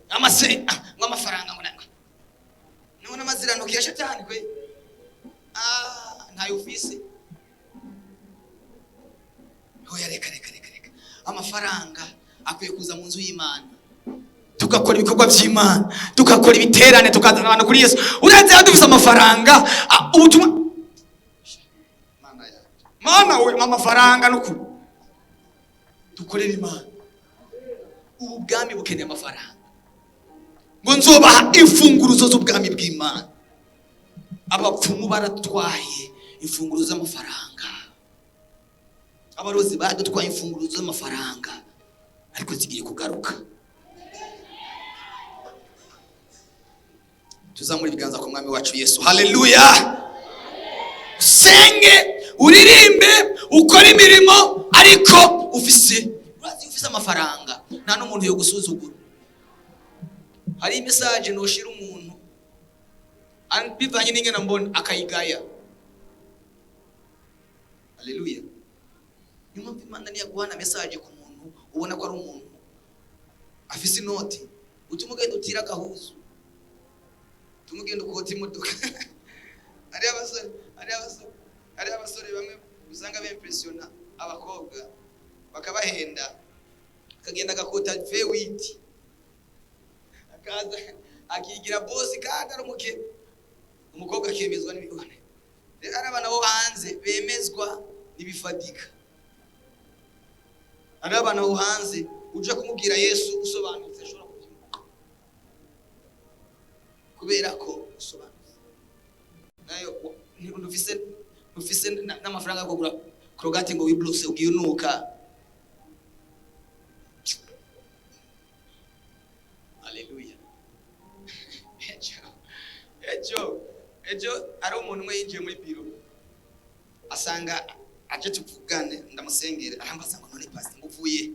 Amafaranga none amazirano ya shetani kwe. Ntayo ufise. Hoya reka. Amafaranga akwiye kuza mu nzu y'Imana. Tugakora ibikorwa by'Imana, tugakora ibiterane, tukazana abantu kuri Yesu. Urenze dufise amafaranga, ubutumwa Mana we amafaranga nuko dukorera Imana. Ubwami bukeneye amafaranga. Ngo nzobaha imfunguruzo z'ubwami bw'Imana. Abapfumu baratwaye imfunguruzo z'amafaranga. Abarozi badutwaye imfunguruzo z'amafaranga. Ariko zigiye kugaruka. Tuzamura ibiganza ku mwami wacu Yesu. Haleluya. Senge, uririmbe, ukora imirimo ariko ufise amafaranga. Nta n'umuntu yo gusuzugura. Hari message noshira umuntu bivanye n'ingene mbona akayigaya. Haleluya. Nyuma Imana niyaguhana message ku muntu ubona ko ari umuntu afise inoti, utumugenda utira gahuzu, tumugenda ukota imodoka. Ari abasore bamwe usanga bimpressiona abakobwa bakabahenda, akagenda gakota V8 akaza akigira boss kandi ari umuke, umukobwa akemezwa n'ibigwane. Rero ari abana bo hanze bemezwa nibifadika. Ari abana bo hanze uje kumubwira Yesu usobanutse ashobora kubyumva kubera ko usobanutse. Nayo ufise n'amafaranga yo kugura krogate ngo wiblose ugiyunuka. Haleluya. Ejo ari umuntu umwe yinjiye muri biro asanga aje tuvugane, ndamusengera arambaza ngo none pastor nguvuye.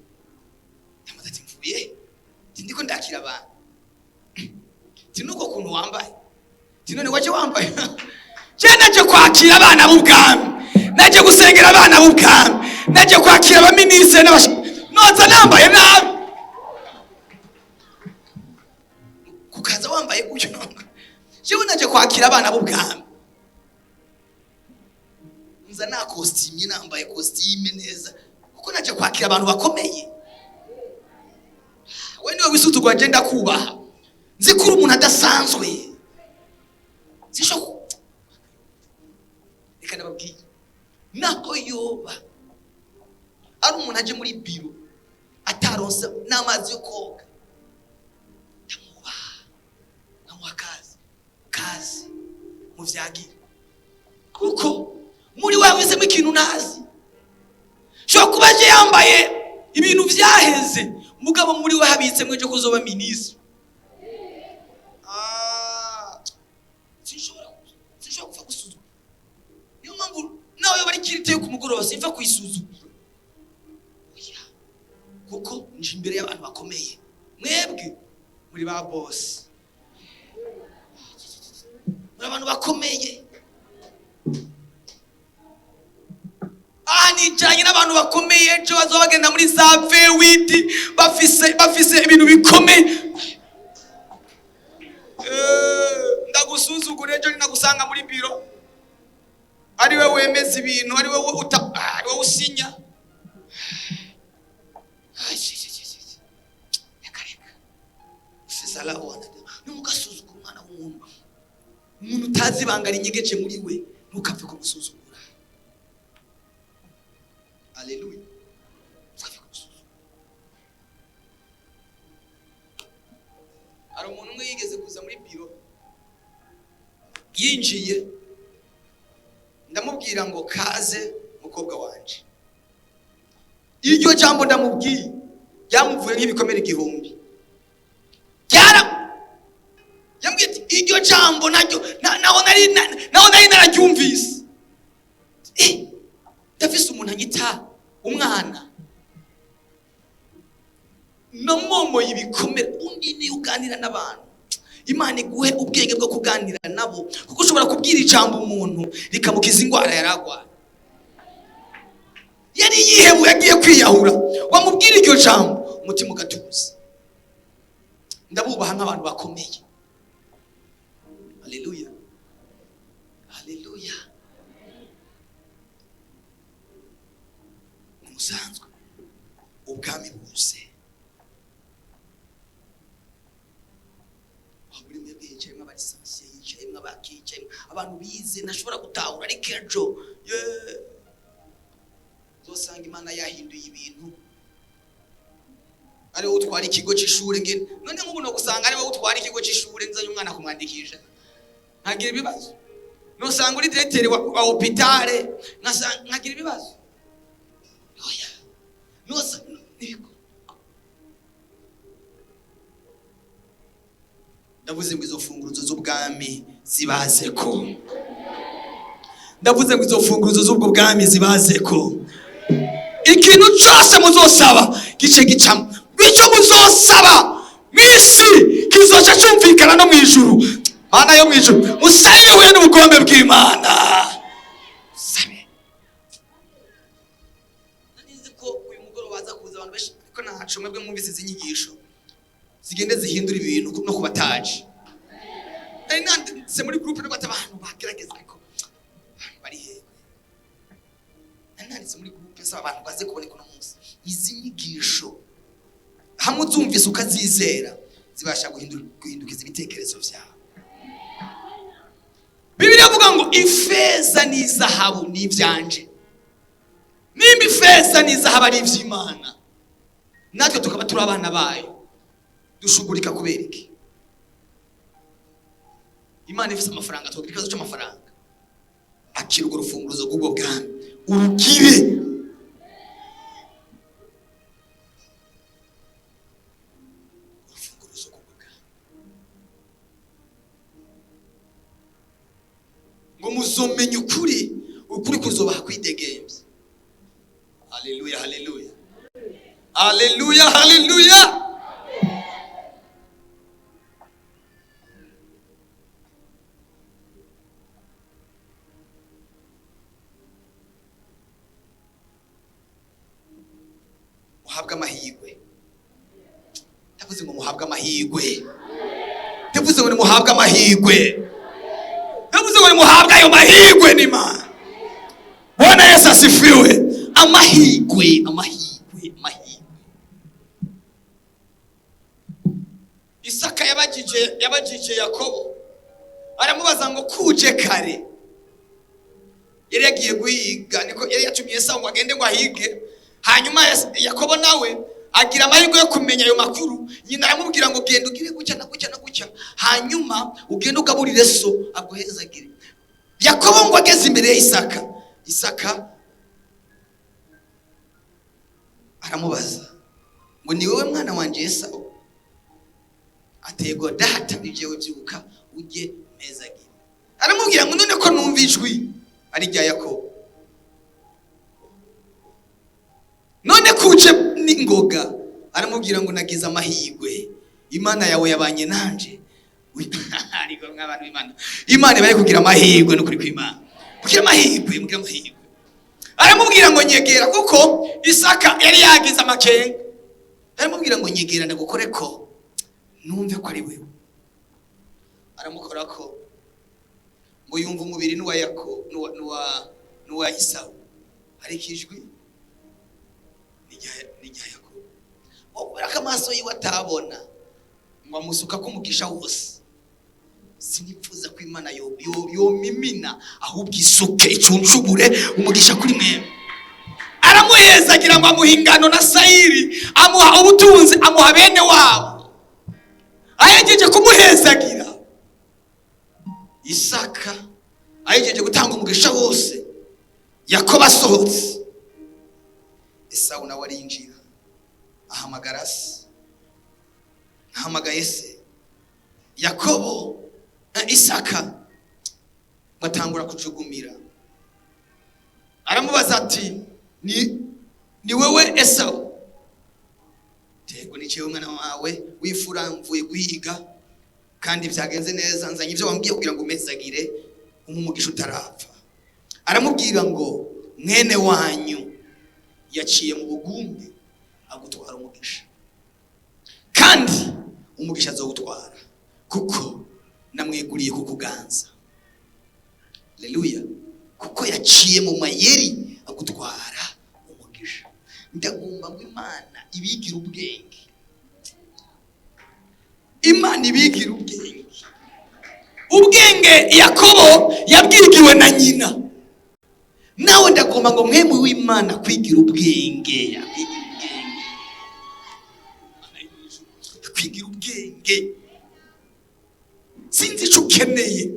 Yamaze ati mvuye. Ndiko ndakira abantu. Tinuko kuntu wambaye. Tinone waje wambaye. Je naje kwakira abana b'ubwami. Naje gusengera abana b'ubwami. Naje kwakira abaministre noza nambaye nabi. Kukaza wambaye gutyo. Je naje kwakira abana b'ubwami. Nza na costume nambaye costume neza. Kuko naje kwakira abantu bakomeye. We niwe wisutugwa agenda kubaha. Nzikuru umuntu adasanzwe. Sisho. Reka nababwiye. Nako yoba. Ari umuntu aje muri biro ataronse n'amazi yo koga. Tamubaha. Namuha kazi. Muvyagira. Kuko muri wabizemo ikintu nazi. Sho kubaje yambaye ibintu vyaheze. Mugabo muri we habitse mweje kuzoba ministre. Sinshobora kufa gusuzuma. Niyo mpamvu nawe bari kirite ku mugoroba simfa kwisuzuma. Kuko nje imbere y'abantu bakomeye. mwebwe muri ba boss, muri abantu bakomeye. Nijanye n'abantu bakomeye ejo bazobagenda muri za V8 bafise ibintu bikomeye. Ndagusuzugura ejo ninagusanga muri biro ari we wemeza ibintu, ari we usinya. Ntugasuzugura umwana w'umuntu. Umuntu utazi ibanga rinyegeje muri we ntukapfe kumusuzugura. Haleluya. Hari umuntu umwe yigeze kuza muri biro, yinjiye ndamubwira ngo kaze mukobwa wanje. Iryo jambo ndamubwiye yamuvuye nk'ibikomere 1000. Yambwiye ati iryo jambo naho nari nararyumvise. Ndafise umuntu anyita umwana. Nomomo ibikomere. Undi ni uganira n'abantu, Imana iguhe ubwenge bwo kuganira nabo, kuko ushobora kubwira ijambo umuntu rikamukiza ingwara yaragwa. Yari yihebu yagiye kwiyahura, wamubwira iryo jambo umutima ugatuza. Ndabubaha nk'abantu bakomeye. Haleluya. Haleluya. Umusanzwe ubwami buze. Aburi mwebwe yicaye mw'abalisansiye, yicaye mw'abakicaye, abantu bize nashobora gutahura ariko ejo uzosanga Imana yahinduye ibintu. Ari wowe utwara ikigo cy'ishure ngene, none nk'ubu no gusanga ari wowe utwara ikigo cy'ishure nzanye umwana kumwandikisha, ntagira ibibazo. Nosanga uri directeur wa hopitale nkagira ibibazo. Oya. Nosa niko. Ndavuze ngo izo funguruzo z'ubwami zibazeko. Ndavuze ngo izo funguruzo z'ubwo bwami zibazeko. Ikintu cyose muzosaba gice gicamo. Bico muzosaba mwisi kizoca cyumvikana no mwijuru. Mana yo mwijuru, musabe huye n'ubugombe bw'Imana. Sabe. Nanize ko uyu mugoro baza kuza abantu benshi ko nahacu mwebwe mwumvise izinyigisho zigende zihindura ibintu no kubataje. Ari nanditse muri groupe n'abata abantu bagerageza ariko bari hehe. Nanditse muri groupe saba abantu baze kuboneka no munsi. Izinyigisho hamwe uzumvise ukazizera zibasha guhindukiza ibitekerezo vyawe. Bibiliya ivuga ngo ifeza n'izahabu ni ivyanje. Nimba ifeza n'izahabu ari ivy'Imana, natwe tukaba turi abana bayo, dushugurika kubera iki? Imana ifise amafaranga, twogira ikibazo cy'amafaranga. Akira urwo rufunguruzo rw'ubwo bwami urugire. Urufunguruzo rw'ubwo bwami ngo muzomenya ukuri kuzobaha kwidegembya. Haleluya, haleluya. Haleluya, haleluya. Muhabwe amahirwe. Ndavuze ngo muhabwe amahirwe. Ndavuze ngo muhabwe amahirwe. Ndavuze ngo muhabwe ayo mahirwe n'Imana. Bwana Yesu asifiwe. Amahirwe, amahirwe, amahirwe. Isaka yabajije Yakobo. Aramubaza ngo kuje kare. Yari yagiye guhiga, niko yari yatumye Esau ngo agende ngo ahige. Hanyuma Yakobo nawe agira amahirwe yo kumenya ayo makuru. Nyina aramubwira ngo genda ugire gucya na gucya na gucya, hanyuma ugende ugaburire so aguhezagire. Yakobo ngo ageze imbere ya Isaka aramubaza ngo ni wowe mwana wanje Esau? Atego data ni jewe byuka ujye mezagire. Aramubwira ngo none ko numva ijwi ari rya Yakobo, none kuje n'ingoga. Aramubwira ngo nagize amahirwe imana yawe yabanye nanje ariko nk'abantu b'Imana, imana bari kugira amahirwe n'ukuri kw'Imana, kugira amahirwe. Aramubwira ngo nyegera, kuko Isaka yari yagize amakenga. Aramubwira ngo nyegera ndagukore ko numve ko ari wewe. Aramukora ko ngo yumva umubiri n'uwa Yakobo n'uwa Isawu, ariko ijwi n'irya Yakobo. Kubera ko amaso yiwe atabona, ngo amusuka ko umugisha wose. Sinipfuza ko Imana yomimina ahubwo isuke icunshubure umugisha kuri mwemwe. Aramuhezagira ngo amuha ingano na sayiri, amuha ubutunzi, amuha bene wabo. Ahejeje kumuhezagira, Isaka ahejeje gutanga umugisha wose, Yakobo asohotse, Esawu nawe arinjira, ahamagara se, ahamagaye se. Yakobo na Isaka batangura kujugumira. Aramubaza ati, ni wewe Esawu? Tego ni cyewe mwana wawe wifura, mvuye guhiga kandi byagenze neza, nzanye ibyo wambwiye kugira ngo umezagire umugisha utarapfa. Aramubwira ngo mwene wanyu yaciye mu bugumbi agutwara umugisha, kandi umugisha azawutwara kuko namweguriye kukuganza. Haleluya. Kuko yaciye mu mayeri agutwara umugisha. Ndagomba ngo Imana ibigira ubwenge, Imana ibigira ubwenge. Ubwenge Yakobo yabwigiwe na nyina, nawe ndagomba ngo mwemwe w'Imana kwigira ubwenge, kwigira ubwenge. Sinzi icyo ukeneye,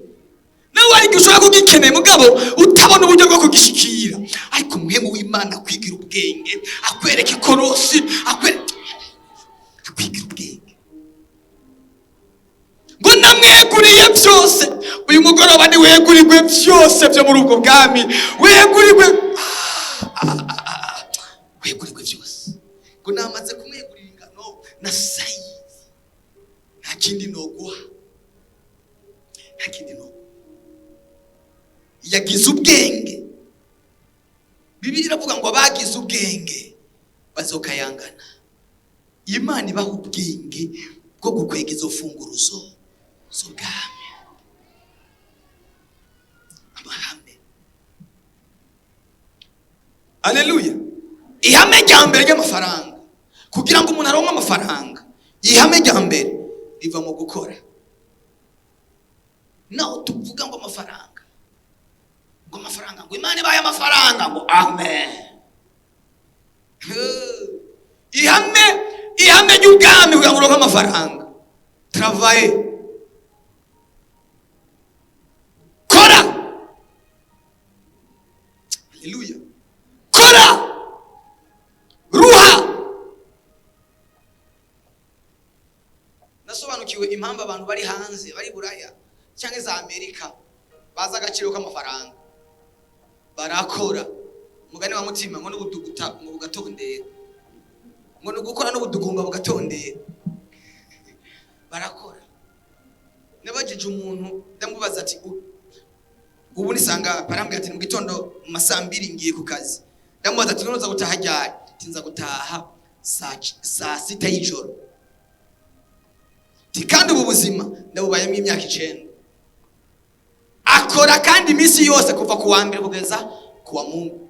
nawe ariko ushobora kugikeneye mugabo utabona uburyo bwo kugishikira, ariko mwemwe w'Imana kwigira ubwenge, akwereka ikorosi, kwigira ubwenge. Ngo namweguriye byose. Uyu mugoroba ni wegurirwe byose byo muri ubwo bwami, wegurirwe byose. Ngo namaze kumwegurira ingano na sayiri, nta kindi noguha, nta kindi no. Yagize ubwenge. Bibiliya iravuga ngo abagize ubwenge bazokayangana. Imana ibaha ubwenge bwo gukwega izo funguruzo z'ubwami, amahame. Haleluya. Ihame rya mbere ry'amafaranga, kugira ngo umuntu aronke amafaranga, ihame rya mbere riva mu gukora. Naho tuvuga ngo amafaranga, ngo Imana ibaye amafaranga, ngo amen. Ihame ry'ubwami kugira ngo uronke amafaranga, travaye, kora. Haleluya. Kora, ruha. Nasobanukiwe impamvu abantu bari hanze, bari Buraya cyangwa za Amerika baza agaciro k'amafaranga. Barakora. Mugani wa mutima ngo n'ubuduguta ngo bugatondera, ngo n'ugukora n'ubudugumba bugatondera. Barakora. Nabajije umuntu ndamubaza ati, ubu nisanga parambwira ati mu gitondo mu masaa 2 ngiye ku kazi. Ndamubaza ati noza gutaha ryari? Tinza gutaha saa 6 y'ijoro. Kandi ubu buzima ndabubayemo imyaka 9. Akora kandi iminsi yose kuva ku wa mbere kugeza ku wa Mungu.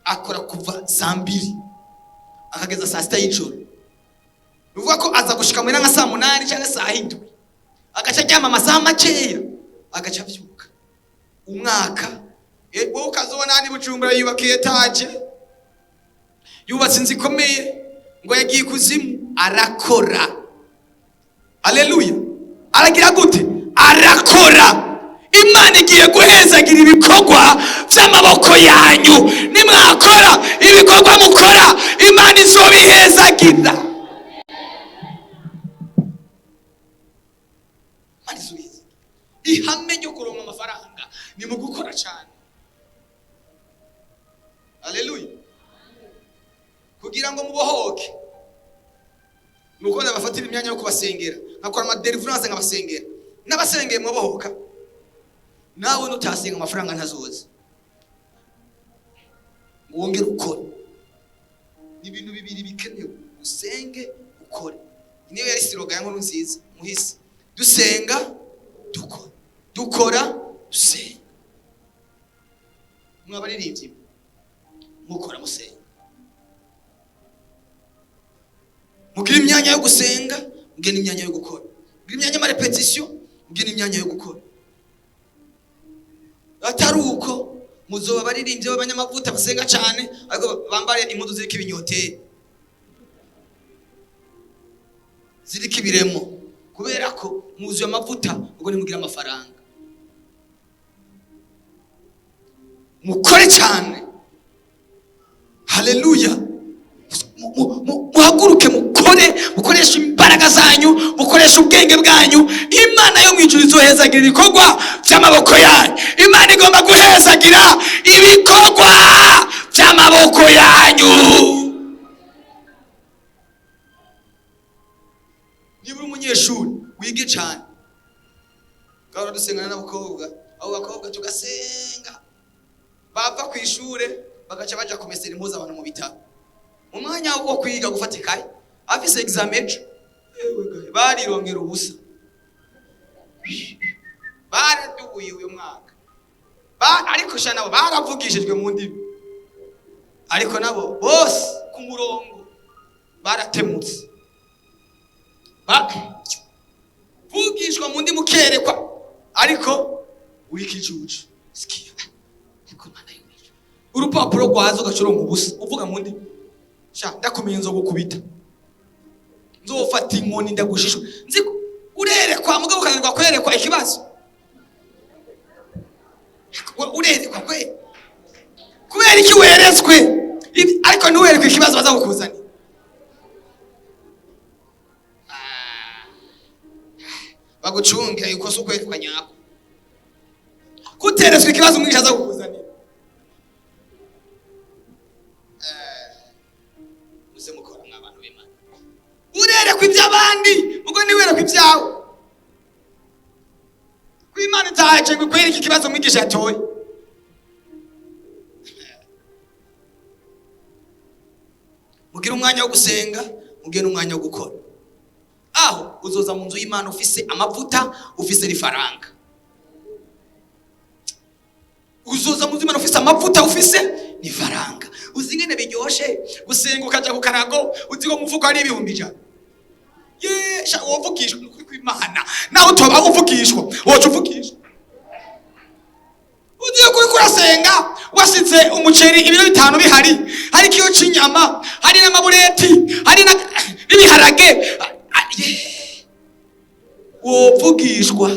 Akora kuva saa 2 akageza saa 6 y'ijoro. Bivuga ko aza gushika muri nka saa 8 cyangwa saa 7, agaca ajyama amasaha makeya, agaca avyuka. Umwaka wowe ukazobona ni Bujumbura yubakiye etaje, yubatse inzu ikomeye, ngo yagiye kuzimu. Arakora. Haleluya. Aragira gute? Arakora. Imana igiye guhezagira ibikorwa by'amaboko yanyu. Nimwakora ibikorwa mukora, Imana izobihezagira. Imana izobihezagira. Ihame ryo kuronka amafaranga ni mu gukora cyane. Haleluya. Kugira ngo mubohoke nuko ndabafatira imyanya yo kubasengera nkakora ama deliverance nkabasengera n'abasengeye mwabohoka nawe nutasenga amafaranga ntazoza ngongera ukore ibintu bibiri bikenewe usenge ukore niyo yari siroga ya nkuru nziza muhisi dusenga dukora dukora dusenga mwabaririmbyi mukora musenga mugira imyanya yo gusenga mugira imyanya yo gukora mugira imyanya ya repetition mugira imyanya yo gukora atari uko muzoba baririmbye b'abanyamavuta basenga cyane ariko bambare impuzu ziriko ibinyoteri ziriko ibiremo kubera ko muzuye amavuta ubwo nimugira amafaranga mukore cyane haleluya muhaguruke mukore mukoresha imbaraga zanyu mukoresha ubwenge bwanyu imana yo mwijuru izohezagira ibikorwa by'amaboko yanyu imana igomba guhezagira ibikorwa by'amaboko yanyu niba umunyeshuri wige cyane gahora dusengana n'abakobwa abo bakobwa tugasenga bava ku ishure bagaca baja kumesera impuzu abantu mu bitaro mu mwanya wo kwiga gufata ikaye afise examen barirongera ubusa baradubuye uyu mwaka ariko sha nabo baravugishijwe mu ndimi ariko nabo bose ku murongo baratemutse vugishwa mu ndimi ukerekwa ariko uri kijuju sikiya ariko mana y'umwijuru urupapuro rwazo gacurongo ubusa uvuga mu ndimi sha ndakumenya nzogukubita nzofata inkoni ndagushishwe nzi urerekwa mugabo kanirwa kwerekwa ikibazo urerekwa kwe kubera iki weretswe ariko ntiwerekwe ikibazo baza kukuzana bagucungira yuko se ukwerekwa nyako kuteretswe ikibazo umwigisha aza kukuzanira muze mukora mw'abantu b'Imana urerekwa iby'abandi mugo niwerekwa ibyawe ku Imana itaje ngo kwereka ikibazo umwigisha yatoye mugira umwanya wo gusenga mugira umwanya wo gukora aho uzoza mu nzu y'Imana ufise amavuta ufise n'ifaranga uzoza mu nzu y'Imana ufise amavuta ufise n'ifaranga uzi ingene biryoshe gusenga ukaja ku karago uzi ko mufuko ari ibihumbi ijana yesha wovugishwa n'ukuri kw'Imana naho utoba uvugishwa woca uvugishwa uzi ko uriko urasenga wasize umuceri ibiro 5 bihari hari kiyo c'inyama hari n'amabureti hari n'ibiharage wovugishwa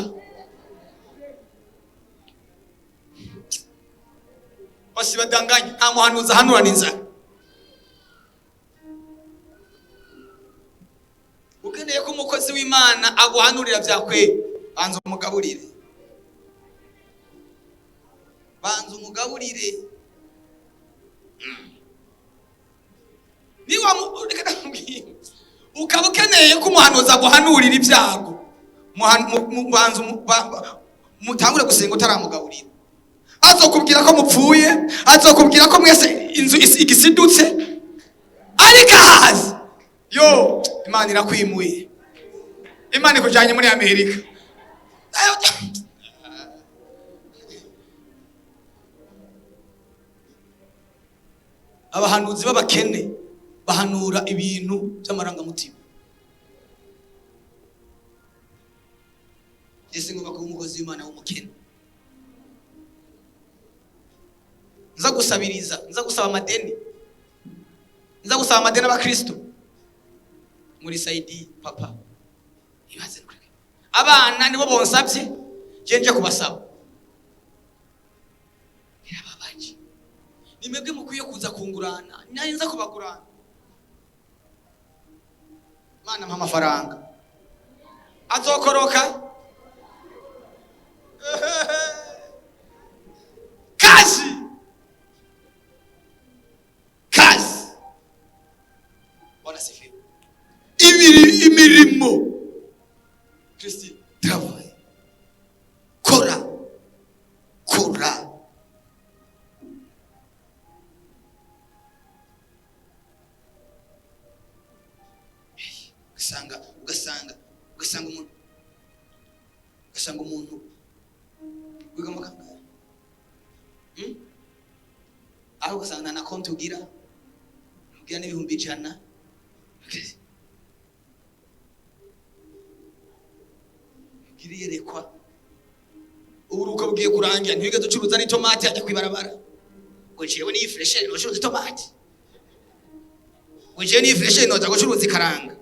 basi badanganye nta muhanuza hanurana inzara ukeneye ko umukozi w'Imana aguhanurira byakwe banza umugaburire niwa ukaba ukeneye ko umuhanuza aguhanurira ibyago mutangure gusenga utaramugaburira azokubwira ko mupfuye azokubwira ko mwese inzu igisidutse ariko hazi yo Imana irakwimuye Imana ikujanye muri Amerika abahanuzi b'abakene bahanura ibintu by'amarangamutima ese ngo bakuru umukozi w'Imana w'umukene nza gusabiriza nza gusaba amadeni abakristo muri saidi papa ibaze kuri abana nibo bonsabye jenje kubasaba birababaje nimebwe mukwiye kuza kungurana naye nza kubagurana Mana mpa amafaranga azokoroka kazi Bwana sifiwe umurimo. Kristi travail. Kora. ugasanga umuntu wiga amagambo aho ugasanga na konti ugira n'ibihumbi 100 yerekwa uburuka bugiye kurangira ntiwiga ducuruza n'itomati ajya kwibarabara ngo jewe ni fresher no curuza itomati ngo jewe ni fresher no gucuruza ikaranga.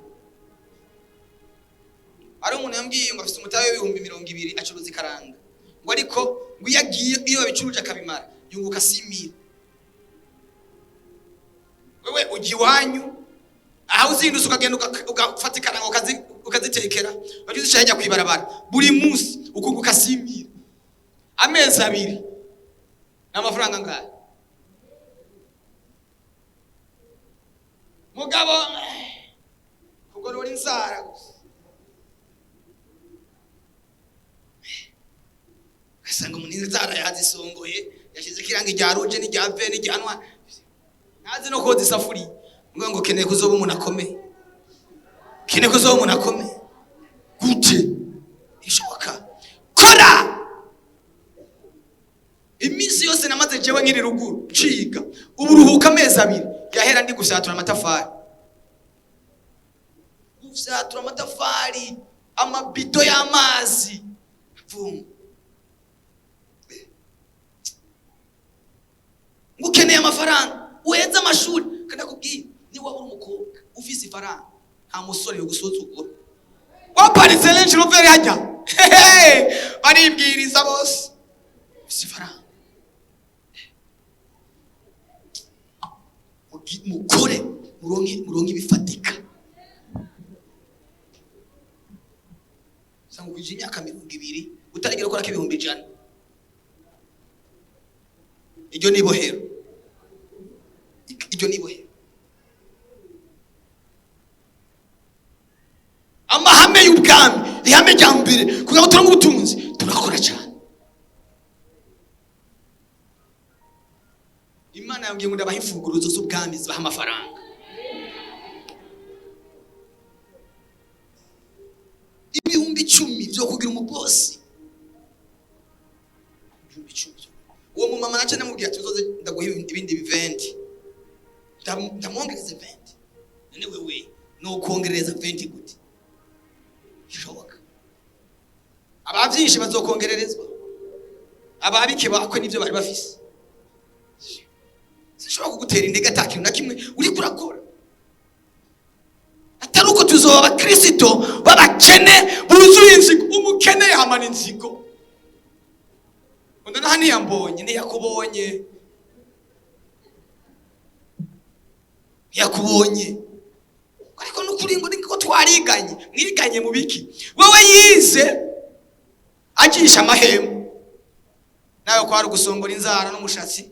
Ari umuntu yambwiye ngo afite umutahe w'ibihumbi 200 acuruza ikaranga ngo ariko ngo yagiye iyo babicuruje akabimara yunguka 6000. Wewe uji wanyu aho uzindutse ukagenda ugafata ikaranga ukazitekera bagize cyajya kwibarabara buri munsi ukunguka 6000 amezi 2 n'amafaranga ngahe mugabo kugorora inzara kasanga umuntu inzara yazisongoye yashize kiranga rya roje ni rya veni ryanwa nazi no koza isafuri ngo keneye kuzoba umuntu akomeye gute ishoboka kora iminsi yose namaze jewe nkiri ruguru ciga uburuhuka amezi 2 yahera ndi gusatura amatafari amabido y'amazi ngukeneye amafaranga uheze amashuri kandi akubwiye ni waba uri umukobwa ufise ifaranga nta musore yo gusuzugura waparitse Range Rover hajya baribwiriza bose ufise ifaranga mukore muronke ibifatika sangu kuje imyaka 200 utarigera gukora k'ibihumbi 100 iryo nibohero amahame y'ubwami ihame rya mbere kugira ngo turonke ubutunzi turakora cyane. Imana yambwiye ngo ndabaha imfunguruzo z'ubwami zibaha amafaranga. Ibihumbi 10 byo kugira umubosi. Ibihumbi 10. Uwo mu mama nace namubwiye ati uzoze ndaguha ibindi biventi. Ndamwongereza 20. None wewe no kongereza 20 gute? Ishoboka. Abavyinshi bazokongererezwa. Ababike bakwe nivyo bari bafise. Sishobora kugutera intege atakintu na kimwe uri kurakora. Ataruko tuzoba Kristo babakene buzuye inzigo umukene yamana inzigo. Ndana hani yambonye ni yakubonye. Ariko nukuri ngo niko twariganye mwiganye mu biki wewe yize agisha amahemo nayo kwari gusongora inzara n'umushatsi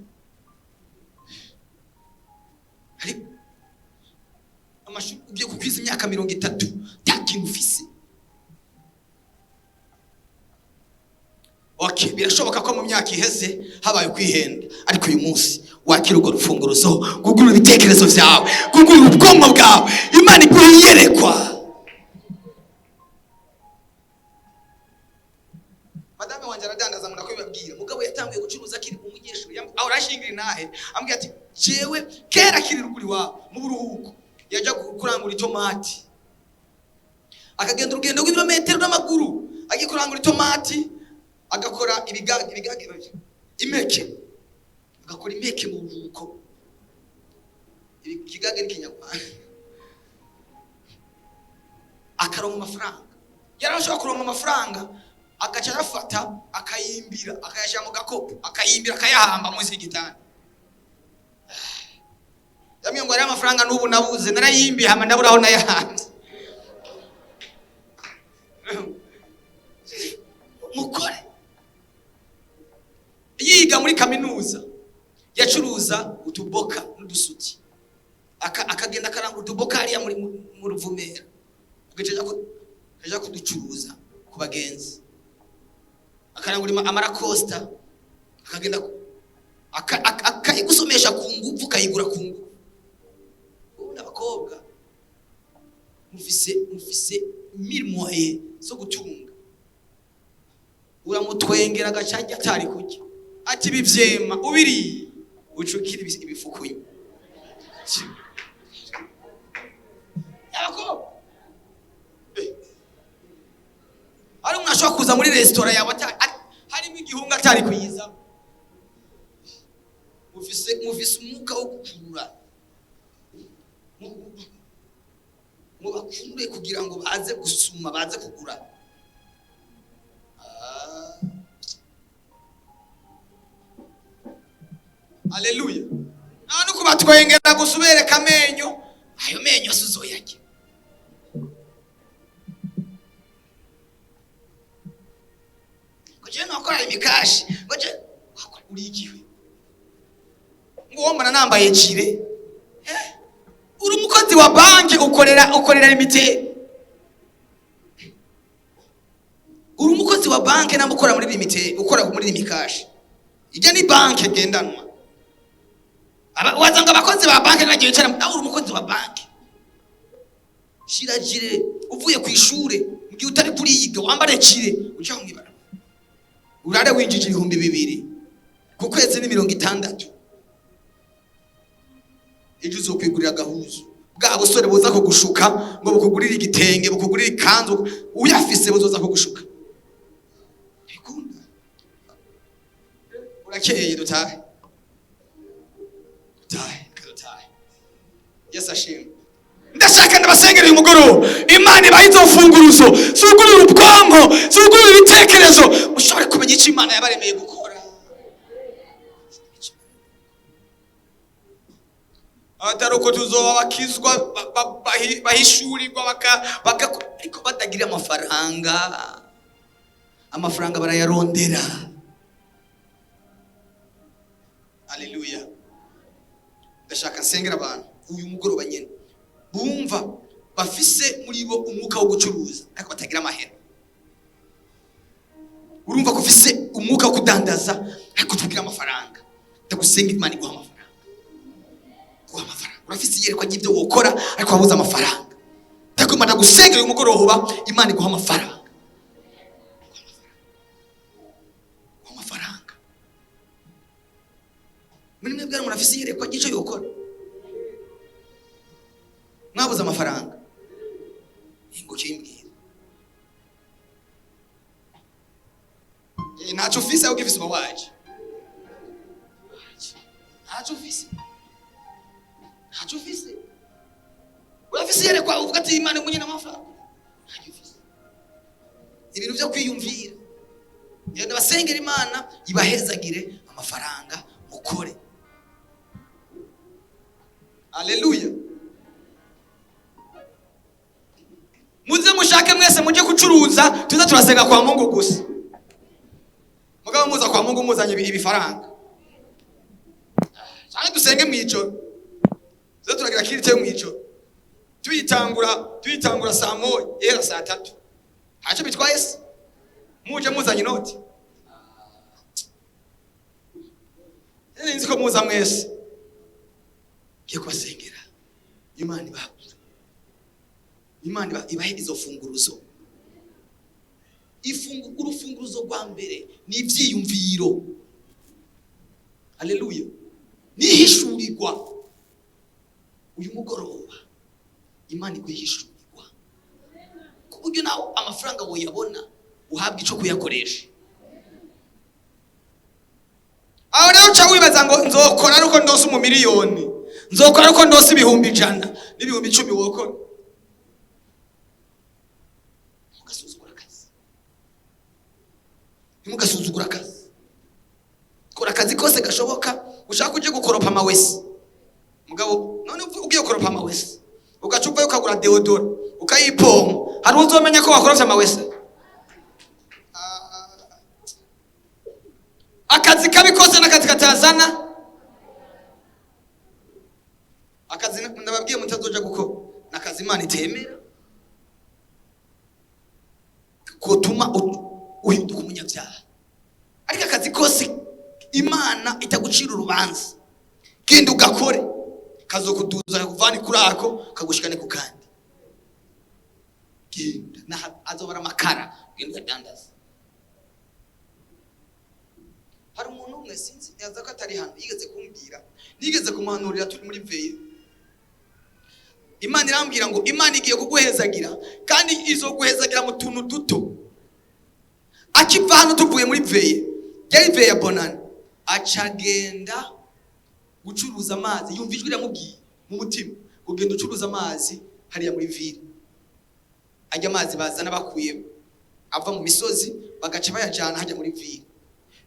ariko amashuri ugiye kukwiza imyaka 30 takintu ufise. Okay, birashoboka ko mu myaka iheze habaye kwihenda ariko uyu munsi wakira urwo rufunguruzo gugura ibitekerezo vyawe gugura ubwonko bwawe Imana iguyerekwa. Madame wanje aradandaza muna ko bibabwira mugabo yatangiye gucuruza akiri umunyeshuri aho rashingira nahe ambwiye ati jewe kera kiri ruguri wa mu buruhuko yaje kurangura itomati akagenda urugendo rw'ibirometero n'amaguru agiye kurangura itomati agakora ibigage impeke agakora impeke mu buruhuko ikigage n'ikinyarwanda akaronka amafaranga yarashobora kuronka amafaranga agaca arafata akayimbira akayashira mu gakopo akayimbira akayahamba munsi y'igitanda. Yamye ngo ari amafaranga n'ubu nabuze narayimbiye hama ndaburaho nayahanze mukore yiga muri kaminuza yacuruza utuboka n'udusuti akagenda karanga utuboka hariya mu Ruvumera ugaceja ko kaja kuducuruza ku bagenzi, akarangura amarakosta, akagenda akayigusomesha ku nguvu, kayigura ku nguvu. Ubundi abakobwa mufise mirimoye zo gutunga, uramutwengera agacajya atari kurya, ati bivyema ubiri ucukira ibifukuye. Yako ari umwashobora kuza muri restaurant yawe harimo igihunga atari kuyiza, mufise umwuka wo gukurura, mubakurure kugira ngo baze gusuma, baze kugura. Haleluya. None uko batwengera gusubere kamenyo, ayo menyo suzoyake. Koje nokora imikashi, koje uri ikiwe. Ngo mbona nambaye cire. Uri umukozi wa banki ukorera limited. Uri umukozi wa banki namukora muri limited, ukora muri imikashi. Ije ni banki gendanwa. Wazanga abakozi ba banki nagiye cyane, uri umukozi wa banki. Shiragire uvuye ku ishure, mugihe utari kuriyiga wambare cire, uca mwibara. Urare winjije 200 ku kwezi ni 60. Ejo uzokwigurira gahuzu. Bwa busore boza kugushuka ngo bukugurira igitenge, bukugurira ikanzu, uyafise bozoza kugushuka. Bikunda. Urakeye dutahe. Yes ashimwe. Ndashaka ndabasengera uyu mugoro, Imana ibahizo funguruzo, sugurura ubwonko, sugurura ibitekerezo, ushobore kumenya icyo Imana yabaremeye gukora. Ataruko tuzoba bakizwa bahishurirwa ariko batagira amafaranga barayarondera. Haleluya. Ndashaka nsengera abantu uyu mugoroba nyene bumva bafise muri bo umwuka wo gucuruza ariko batagira amahera. Urumva ko ufise umwuka wo kudandaza ariko tugira amafaranga. Ndagusenga Imana iguha amafaranga. Guha amafaranga. Urafise yerekwa y'ibyo wokora ariko wabuza amafaranga. Ndakumana gusengera uyu mugoroba Imana iguha amafaranga. Guha amafaranga. Muri mwebwe murafise yerekwa y'icyo yokora. Mwabuza amafaranga. Ingo kimbwira. Ntacho ufise aho gifise bawaje. Ntacho ufise. Urafise yerekwa uvuga ati Imana munye n'amafaranga. Ntacho ufise. Ibintu byo kwiyumvira. Yenda basengera Imana ibahezagire amafaranga mukore. Haleluya. Muze mushake mwese muje kucuruza, tuza turasenga kwa Mungu gusa. Mugabo muza kwa Mungu muzanye ibifaranga. Cyane dusenge mwico. Tuza turagira kirite mwico. Tuyitangura saa 1 era saa 3. Hacho bitwaye se. Muje muzanye inoti. Nzi ko muza mwese. Kiye kwasengera. Imana ibahe izo funguruzo. Urufunguruzo rwa mbere ni ivyiyumviro. Haleluya. Nihishurirwa. Uyu mugoroba Imana iguhishurirwa. Kuburyo nawe amafaranga woyabona uhabwa ico kuyakoresha. Aho rero cha wibaza ngo nzokora aruko ndose $1,000,000. Nzokora aruko ndose $100,000 n'ibihumbi 10 wokora. Mugasuzugura akazi. Kora akazi kose gashoboka, ushaka uje gukoropa amawese. Mugabo none ugiye gukoropa amawese. Ugacupa ukagura deodora, ukayipompa. Hari uzomenya ko wakoropye amawese. Akazi kabi kose n'akazi katazana. Akazi ndababwiye mutazoja gukora. Nakazi Imana itemera. ariko akazi kose Imana itagucira urubanza genda ugakore kazokuduza kuvana kuri ako kagushikane ku kandi genda na azobara makara genda dandaza. Hari umuntu umwe sinzi yaza ko atari hano yigeze kumbwira nigeze kumuhanurira turi muri veye. Imana irambwira ngo Imana igiye kuguhezagira kandi izoguhezagira mu tuntu duto. Akiva hano tuvuye muri veye yari veye bonani acagenda gucuruza amazi yumva ijwi riramubwiye mu mutima kugenda ucuruza amazi hariya muri ville. Ajya amazi bazana bakuye ava mu misozi bagaca bayajana hajya muri ville.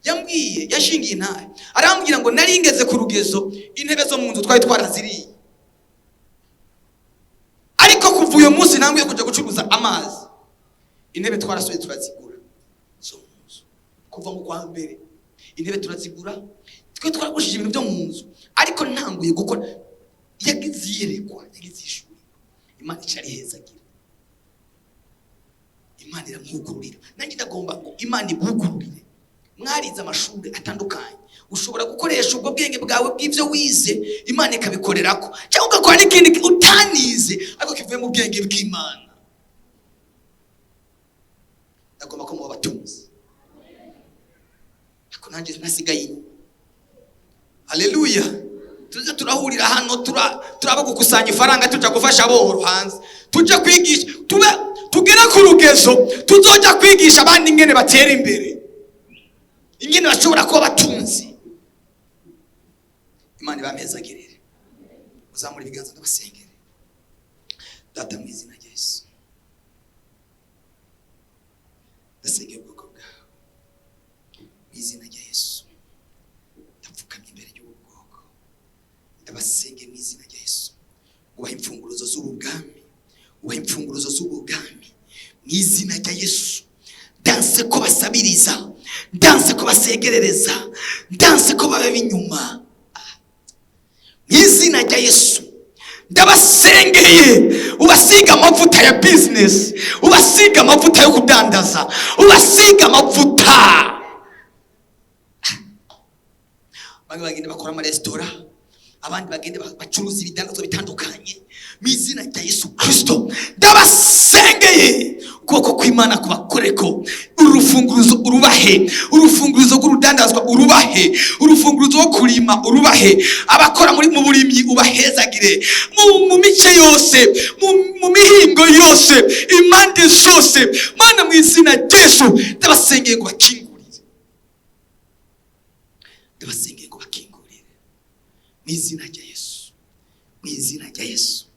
Yambwiye yashingiye ntaye arambwira ngo nari ngeze ku rugezo intebe zo mu nzu twari twaraziriye, ariko kuva uyo munsi nambwiye kuja gucuruza amazi intebe twarasuye turazigura zo mu nzu. Kuva mu kwa mbere intebe turazigura twe twaragushije ibintu byo mu nzu, ariko ntanguye gukora yagiziyerekwa yagizishuri. Imana icari hezagira, Imana iramwugururira. Nanjye ndagomba ngo Imana ibugururire. Mwarize amashuri atandukanye ushobora gukoresha ubwo bwenge bwawe bw'ivyo wize Imana ikabikorerako, cyangwa ugakora n'ikindi utanize ariko kivuye mu bwenge bw'Imana. Ndagomba ko muba batunzi ariko nanjye nasigaye inyuma. Haleluya. Tuze turahurira hano turaba gukusanya ifaranga tuja gufasha aboro hanze, tuja kwigisha tugera ku rugezo tuzoja kwigisha abandi ingene batera imbere, ingene bashobora kuba batunzi. Imana ibamezagirire. Uzamura ibiganza ndabasengere. Data mu izina rya Yesu ndasengera ubwoko bwawe mu izina rya Yesu. Ndapfukamye imbere y'ubu bwoko ndabasengera mu izina rya Yesu. Ubaha imfunguruzo z'ubwami, ubaha imfunguruzo z'ubwami mu izina rya Yesu. Danse ko basabiriza, danse ko basegerereza, danse ko baba binyuma mu izina rya Yesu. Ndabasengeye ubasiga amavuta ya business, ubasiga amavuta yo kudandaza, ubasiga amavuta. Bamwe bagenda bakora ama restaurant, abandi bagenda bacuruza ibidandazwa bitandukanye mu izina rya Yesu Kristo. Ndabasengeye ukuboko kw'Imana kubakoreko, urufunguruzo urubahe, urufunguruzo rw'urudandazwa urubahe, urufunguruzo rwo kurima urubahe, abakora muri mu burimyi ubahezagire mu mice yose, mu mihingo yose, impande zose. Mana mu izina rya Yesu ndabasengeye ngo bakingurire, ndabasengeye ngo bakingurire mu izina rya Yesu, mu izina rya Yesu.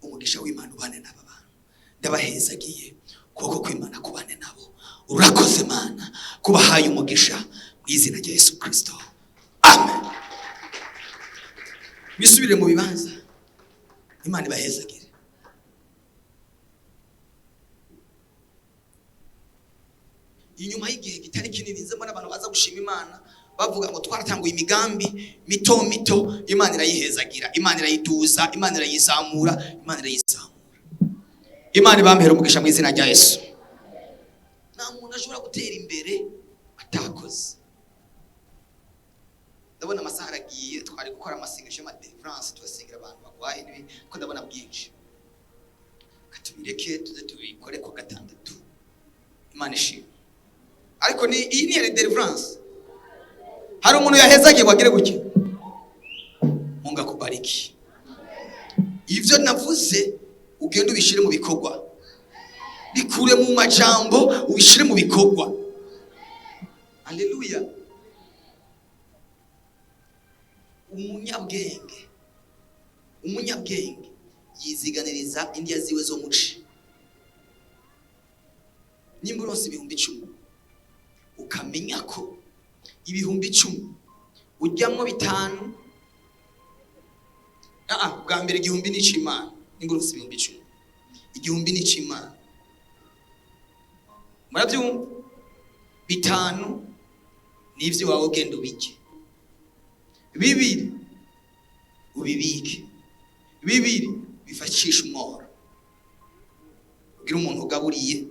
Umugisha w'Imana ubane n'aba bantu, ndabahezagiye ukuboko kw'Imana kubane nabo. Urakoze Mana kubahaye umugisha mu izina rya Yesu Kristo, amen. Bisubire mu bibanza. Imana ibahezagire. Inyuma y'igihe kitari kinini nze mbona abantu baza gushima Imana bavuga ngo twaratanguye imigambi mito mito, Imana irayihezagira, Imana irayiduza, Imana irayizamura, Imana irayizamura. Imana ibamhere umugisha mu izina rya Yesu. Nta muntu ashobora gutera imbere atakoze. Ndabona amasaha aragiye, twari gukora amasengesho ya deliverance tugasengera abantu bagwaye nibi ko ndabona bwinshi. Katubireke tuze tubikore ko gatandatu. Imana ishimwe. Ariko ni iyi ni deliverance. Hari umuntu yahezagiye wagire guke. Mungu akubariki. Ivyo navuze ugende ubishire mu bikorwa. Bikure mu majambo ubishire mu bikorwa. Haleluya. Umunyabwenge yiziganiriza indya ziwe zo muci. Nimba uronse 10,000 ukamenya ko 10,000 ujyamwo 5, bwa mbere 1,000 ni c'Imana. Nimba uronse 10,000 1,000 ni c'Imana. Murabyumva? 5 nivyo wawe ugenda ubike, 2 ubibike, 2 bifashisha umworo. Ugira umuntu ugaburiye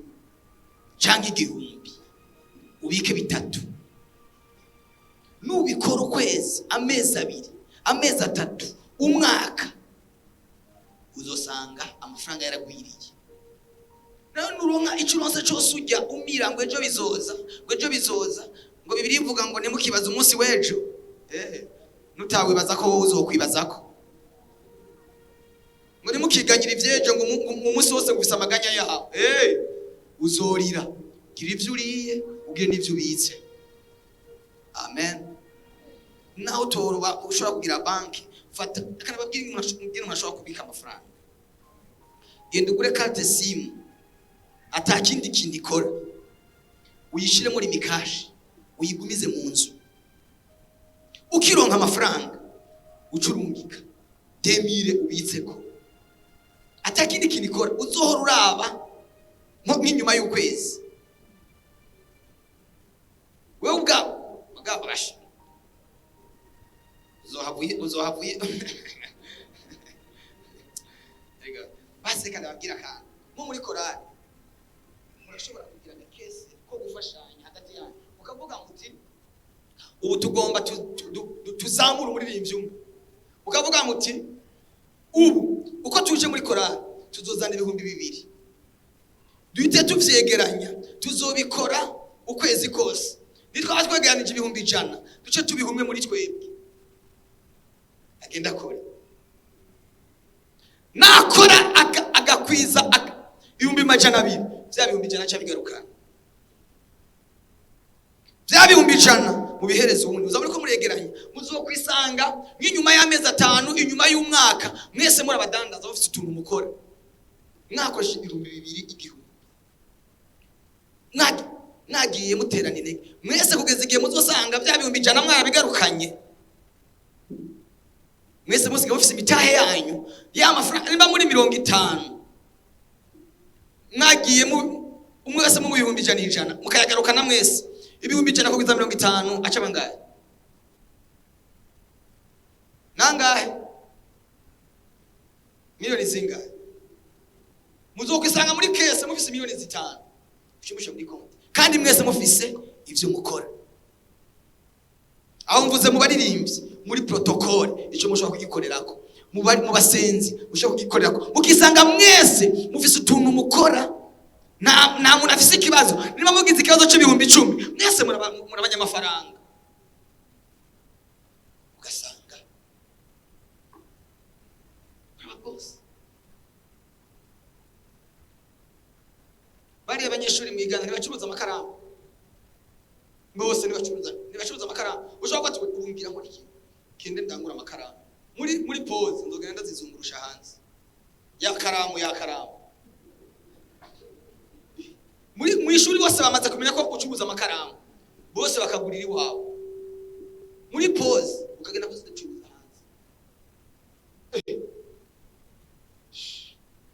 canke 1,000 ubike 3 nubikora ukwezi, amezi 2, amezi 3, umwaka, uzosanga amafaranga yaragwiriye. Naho nuronka icuronse cyose ujya umira ngo ejo bizoza, ngo Bibiliya ivuga ngo ntimukibaze umunsi w'ejo. Nutawibaza ko wowe uzokwibazako. Ngo ntimukiganyira ivyejo ngo umunsi wose gufisa amaganya yawe. Uzorira. Gira ivyo uriye, ugire n'ivyo ubitse. Amen. Naho toroba ushobora kugira banki, fata akanababwira umuntu ashobora kubika amafaranga. Genda ugure carte SIM, atakindi kindi ikora, uyishire muri mikashi, uyigumize mu nzu. Ukironka amafaranga ucurungika 2000 ubitseko, atakindi kindi ikora, uzohora uraba nk'inyuma y'ukwezi. Wewe ubwabo bashi uzohavuye base kandi babwira kandi nko muri korali murashobora kugira kese ko gufashanya hagati yanyu, ukavuga muti ubu tugomba tuzamura umuririmbyi umwe, ukavuga muti ubu uko tuje muri korali tuzozana 2,000, duhite tuvyegeranya, tuzobikora ukwezi kose. Nitwa twegeranije 100,000, duce tubihumwe muri twebwe. Agenda kore nakora agakwiza 200,000, bya 100,000 cyabigarukana, bya 100,000 mu bihereza ubundi uzaburi ko muregeranya, muzokwisanga nk'inyuma y'amezi 5, inyuma y'umwaka mwese muri abadandaza bafite utuntu mukora, mwakoresha 2,000 igihumbi, nagiye muterana intege mwese kugeza igihe muzosanga bya 100,000 mwarabigarukanye. Mwese musiga mufise imitahe yanyu y'amafaranga nimba muri 50, mwagiye umwe wese mu 100,000 mukayagarukana mwese 100,000 kugeza 50 aca bangahe? Nangahe? Miliyoni zingahe? Muzokwisanga muri kese mufise miliyoni 5 ushimushe muri konti, kandi mwese mufise ivyo mukora. Aho mvuze mu baririmbyi muri protocole ico mushobora kugikorerako, mu basenzi mushobora kugikorerako, mukisanga mwese mufise utuntu mukora. Nta muntu afise ikibazo, niba mugize ikibazo c'10,000 mwese murabanya amafaranga, ugasanga boss bari abanyeshuri mwigana ntibacuruza amakaramu, bose nibacuruza amakaramu. Ushobora kwati ubumbira muri iki kende ndangura amakaramu muri pause ndogenda ndazizungurusha hanze ya karamu muri ishuri bose bamaze kumenya ko ucuruza amakaramu, bose bakagurira iwawe muri pause ukagenda kuzicuruza hanze.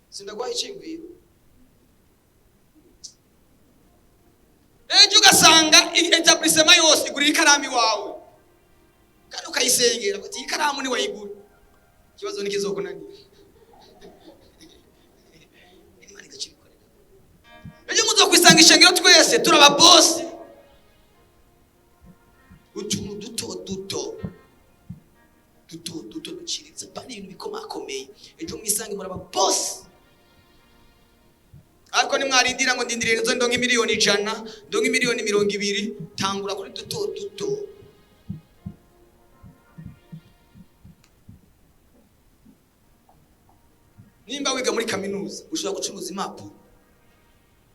Sindagwa icimvira ejo ugasanga etablissement yose igurira ikaramu iwawe, kandi ukayisengera ati ikaramu ni wayigura, kibazo nikizokunanira. Imana igacibikorera. Ejo muzo kwisanga ishengero twese turaba boss, utuntu duto duciritse bani ibintu bikomakomeye, ejo mwisange muraba boss. Ariko nimwarindira ngo ndindirire nzo ndonke miliyoni 100, ndonke miliyoni 200, tangura kuri duto. Nimba wiga muri kaminuza ushobora gucuruza impapuro,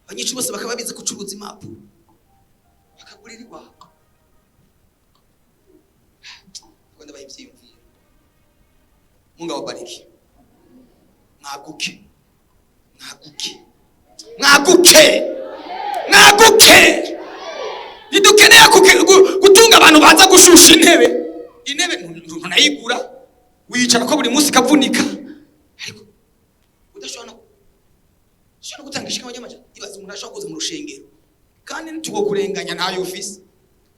abanyeshuri bose bakaba bize gucuruza impapuro, bakagurira iwawe. Kwenda bayivyimvira. Mungu awabariki. Mwaguke nidukeneye gutunga abantu baza gushusha intebe ntunayigura, wicara ko buri munsi kavunika, ariko udashobora gutanga ishika abanyamajana. Ibaze umuntu ashobora kuza mu rushengero kandi nitugo kurenganya ntayo office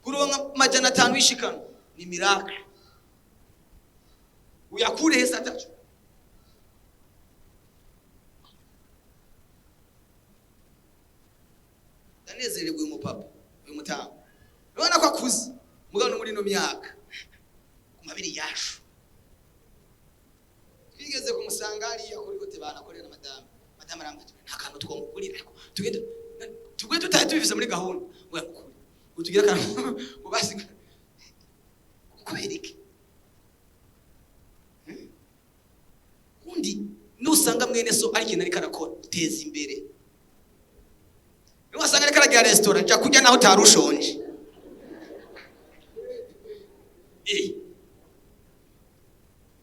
kuronka 500 ishikana ni miracle. Uyakure hesa atacho nezerewe umupapa uyu mutanga, urabona ko akuze mugabo no muri no myaka ku mabiri yashu twigeze kumusanga hariya kuri hotel banakorera madame arambwira nta kantu twomugurira ariko tugwe tutaye tubifise muri gahunda utugira kantu ubasi kubereke undi nusanga mwene so ari kintu ari karakora teza imbere wasanga ari karagira restaurant ja kujya naho tarushonje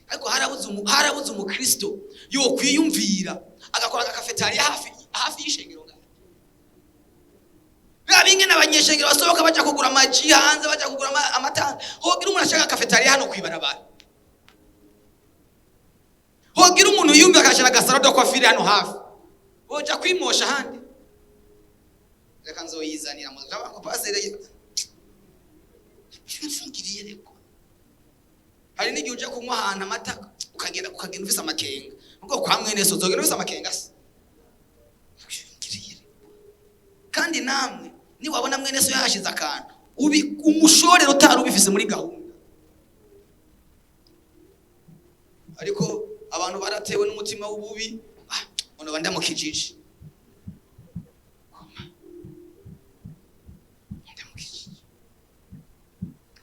ariko harabuze umukristo yo kwiyumvira agakora agakafetariya hafi y'ishengero ngaho babinge n'abanyeshengero basohoka baja kugura amaji hanze baja kugura amata hogira umuntu ashaka kafetariya hano kwibarabara hogira umuntu yumva akashira gasarado kwa fili hano hafi hoja kwimosha handi reka nzoyizanira mu zaba pasere ngiriye reko hari n'igihe uje kunywa ahantu amata ukagenda ufise amakenga ubwo kwa mwene so zogera ufise amakenga se ngiriye kandi namwe ni wabona mwene so yashize akantu umushorero utari ubifise muri gahunda ariko abantu baratewe n'umutima w'ububi ono banda mu kijiji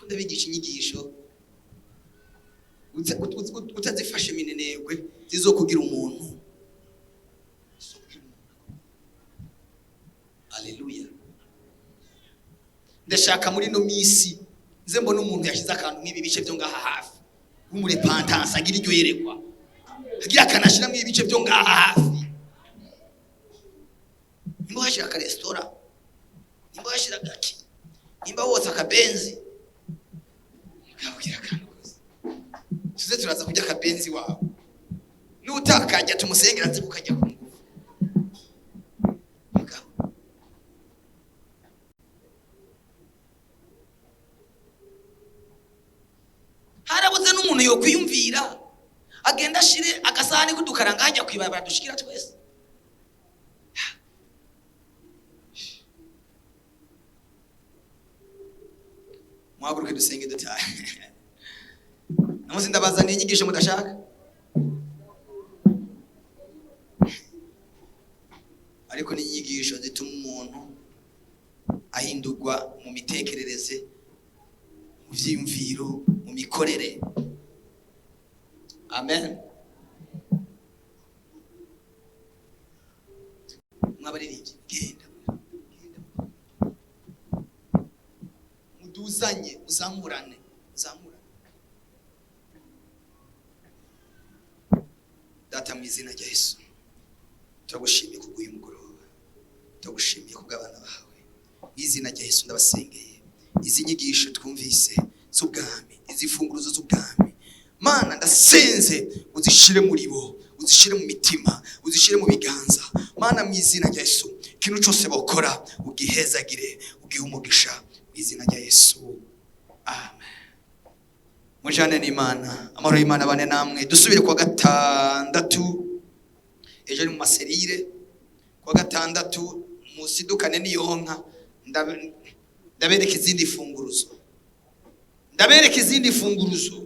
ndabigisha inyigisho utazifashe minenegwe zizokugira umuntu. Haleluya. Ndashaka muri no misi nze mbona umuntu yashize akantu mwibi bice byo ngaha hafi umure pantansa agira iryo yerekwa agira akanashira mwibi bice byo ngaha hafi nimba hashira ka restaurant nimba hashira gaki nimba wotsa akabenzi ukabwira kantu tuze turaza kujya akabenzi wawe nutakajya tumusengera nzi kukajya ku ngufu harabuze n'umuntu yo kwiyumvira agenda ashire agasahani kudukaranga hajya kwibabara dushikira twese mwaguruke dusenge dutahe namuzi ndabazaniye inyigisho mudashaka ariko ni inyigisho zituma umuntu ahindurwa mu mitekerereze mu vyimviro mu mikorere. Amen. Mwabaririmbyi genda muduzanye uzamurane data mu izina rya Yesu turagushimiye kuguye umugoroba turagushimiye kubw'abana bawe mu izina rya Yesu ndabasengeye izi nyigisho twumvise z'ubwami izi funguruzo z'ubwami Mana ndasenze uzishire muri bo uzishire mu mitima uzishire mu biganza Mana mu izina rya Yesu kintu cyose bakora ugihezagire ugihe umugisha mu izina rya Yesu amen. Mujane n'Imana amahoro y'Imana bane namwe dusubire kwa gatandatu ejo ni mu maserire kwa gatandatu musidukane niyonka ndabereka izindi funguruzo